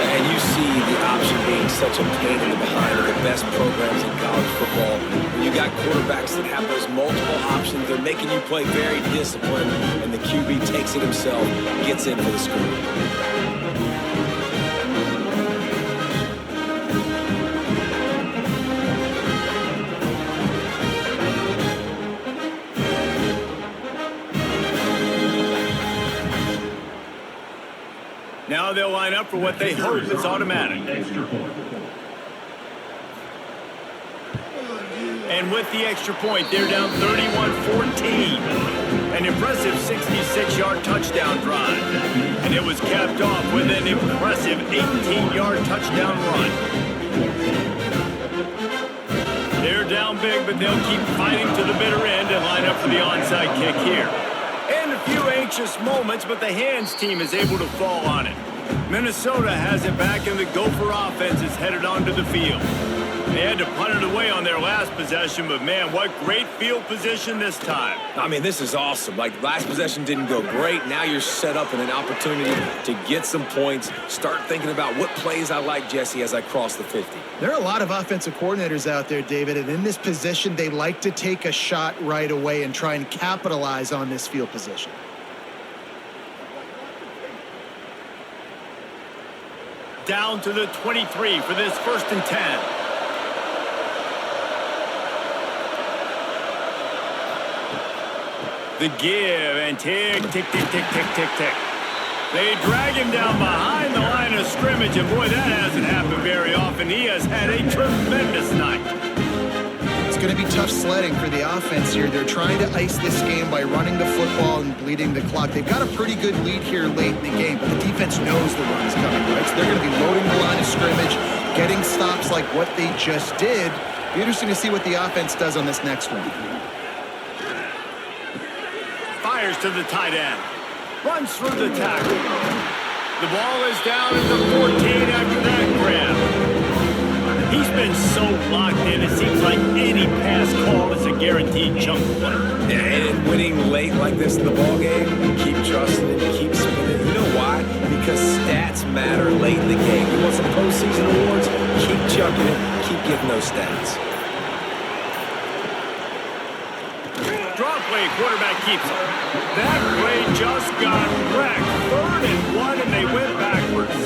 S3: And you see the option being such a pain in the behind of the best programs in college football. When you got quarterbacks that have those multiple options, they're making you play very disciplined, and the QB takes it himself, gets in for the score.
S1: Now they'll line up for what they hope is automatic. And with the extra point, they're down 31-14. An impressive 66-yard touchdown drive. And it was capped off with an impressive 18-yard touchdown run. They're down big, but they'll keep fighting to the bitter end and line up for the onside kick here. And a few anxious moments, but the hands team is able to fall on it. Minnesota has it back, and the Gopher offense is headed onto the field. They had to punt it away on their last possession, but man, what great field position this time.
S3: I mean, this is awesome. Like, last possession didn't go great. Now you're set up in an opportunity to get some points. Start thinking about what plays I like, Jesse, as I cross the 50.
S2: There are a lot of offensive coordinators out there, David, and in this position, they like to take a shot right away and try and capitalize on this field position.
S1: Down to the 23 for this 1st and 10. The give and tick, tick, tick, tick, tick, tick, tick. They drag him down behind the line of scrimmage, and boy, that hasn't happened very often. He has had a tremendous night.
S2: It's going to be tough sledding for the offense here. They're trying to ice this game by running the football and bleeding the clock. They've got a pretty good lead here late in the game, but the defense knows the run's coming, right? So they're going to be loading the line of scrimmage, getting stops like what they just did. Be interesting to see what the offense does on this next one.
S1: Fires to the tight end. Runs through the tackle. The ball is down at the 14 after that grab. He's been so locked in, it seems like any pass call is a guaranteed chunk play.
S3: And winning late like this in the ballgame, keep trusting it, keep spinning. You know why? Because stats matter late in the game. You want some postseason awards? Keep chucking it, keep getting those stats.
S1: Draw play, quarterback keeps it. That play just got wrecked. 3rd and 1, and they went backwards.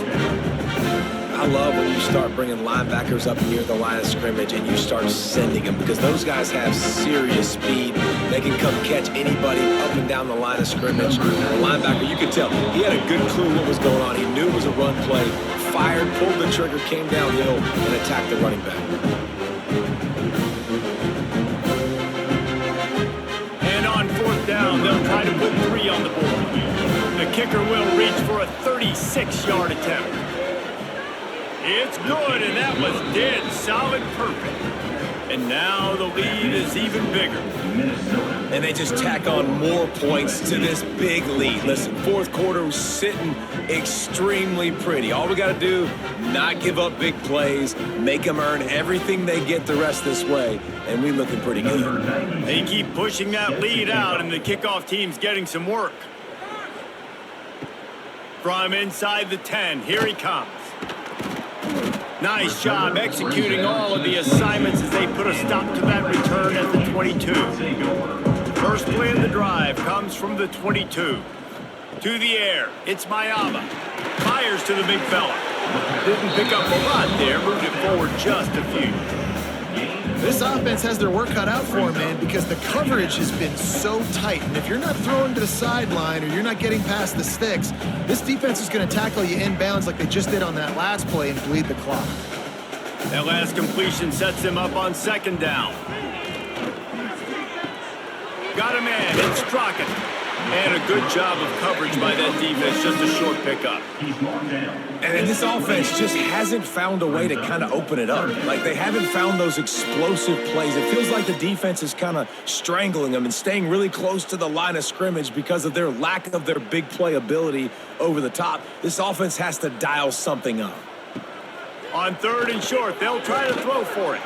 S3: I love when you start bringing linebackers up near the line of scrimmage and you start sending them, because those guys have serious speed. They can come catch anybody up and down the line of scrimmage. The linebacker, you could tell, he had a good clue what was going on. He knew it was a run play, fired, pulled the trigger, came downhill, and attacked the running back.
S1: And on 4th down, they'll try to put 3 on the board. The kicker will reach for a 36-yard attempt. It's good, and that was dead solid perfect. And now the lead is even bigger.
S3: And they just tack on more points to this big lead. Listen, 4th quarter was sitting extremely pretty. All we got to do, not give up big plays, make them earn everything they get the rest this way, and we looking pretty good.
S1: They keep pushing that lead out, and the kickoff team's getting some work. From inside the 10, here he comes. Nice job executing all of the assignments as they put a stop to that return at the 22. First play of the drive comes from the 22. To the air, it's Mayama. Fires to the big fella. Didn't pick up a lot there, moved it forward just a few.
S2: This offense has their work cut out for them, man, because the coverage has been so tight. And if you're not throwing to the sideline or you're not getting past the sticks, this defense is going to tackle you inbounds like they just did on that last play and bleed the clock.
S1: That last completion sets him up on 2nd down. Got a man, it's Strocken. And a good job of coverage by that defense, just a short pickup.
S3: And this offense just hasn't found a way to kind of open it up. Like, they haven't found those explosive plays. It feels like the defense is kind of strangling them and staying really close to the line of scrimmage because of their lack of their big play ability over the top. This offense has to dial something up.
S1: On 3rd and short, they'll try to throw for it.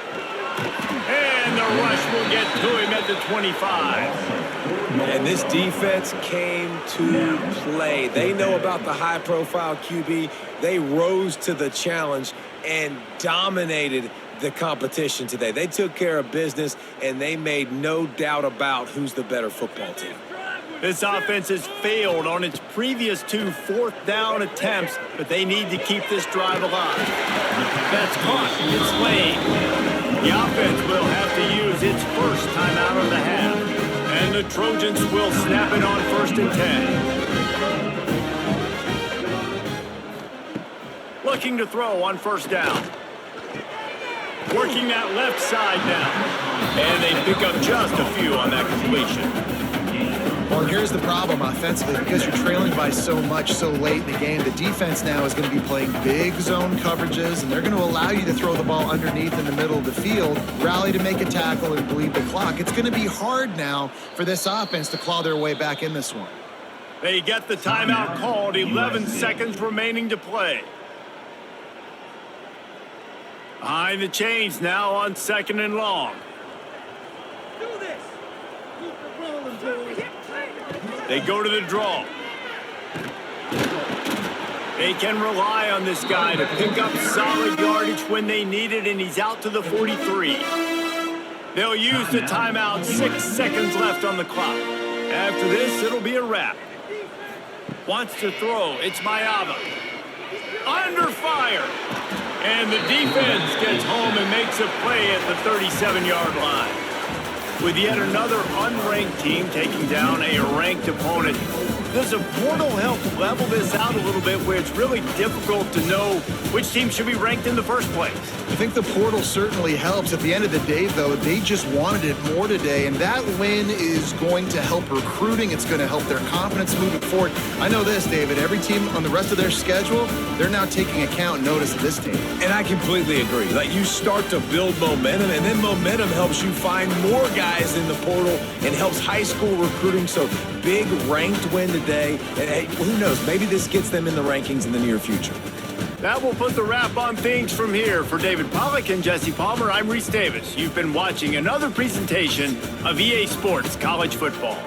S1: And the rush will get to him at the 25.
S3: And this defense came to play. They know about the high-profile QB. They rose to the challenge, and dominated the competition today. They took care of business, and they made no doubt about who's the better football team.
S1: This offense has failed on its previous 2 fourth-down attempts, but they need to keep this drive alive. That's caught. It's Lane. The offense will have to use its first timeout of the half. And the Trojans will snap it on 1st and 10. Looking to throw on 1st down. Working that left side now. And they pick up just a few on that completion.
S2: Well, here's the problem offensively. Because you're trailing by so much so late in the game, the defense now is going to be playing big zone coverages, and they're going to allow you to throw the ball underneath in the middle of the field, rally to make a tackle, and bleed the clock. It's going to be hard now for this offense to claw their way back in this one.
S1: They get the timeout called. 11 seconds remaining to play. Behind the chains now on 2nd and long. They go to the draw. They can rely on this guy to pick up solid yardage when they need it, and he's out to the 43. They'll use the timeout. 6 seconds left on the clock. After this, it'll be a wrap. Wants to throw. It's Mayava. Under fire. And the defense gets home and makes a play at the 37-yard line. With yet another unranked team taking down a ranked opponent, does a portal help level this out a little bit where it's really difficult to know which team should be ranked in the first place?
S2: I think the portal certainly helps. At the end of the day, though, they just wanted it more today, and that win is going to help recruiting. It's going to help their confidence moving forward. I know this, David. Every team on the rest of their schedule, they're now taking account and notice of this team.
S3: And I completely agree. Like, you start to build momentum, and then momentum helps you find more guys in the portal and helps high school recruiting. So big ranked win today. And hey, who knows? Maybe this gets them in the rankings in the near future.
S1: That will put the wrap on things from here. For David Pollack and Jesse Palmer, I'm Reese Davis. You've been watching another presentation of EA Sports College Football.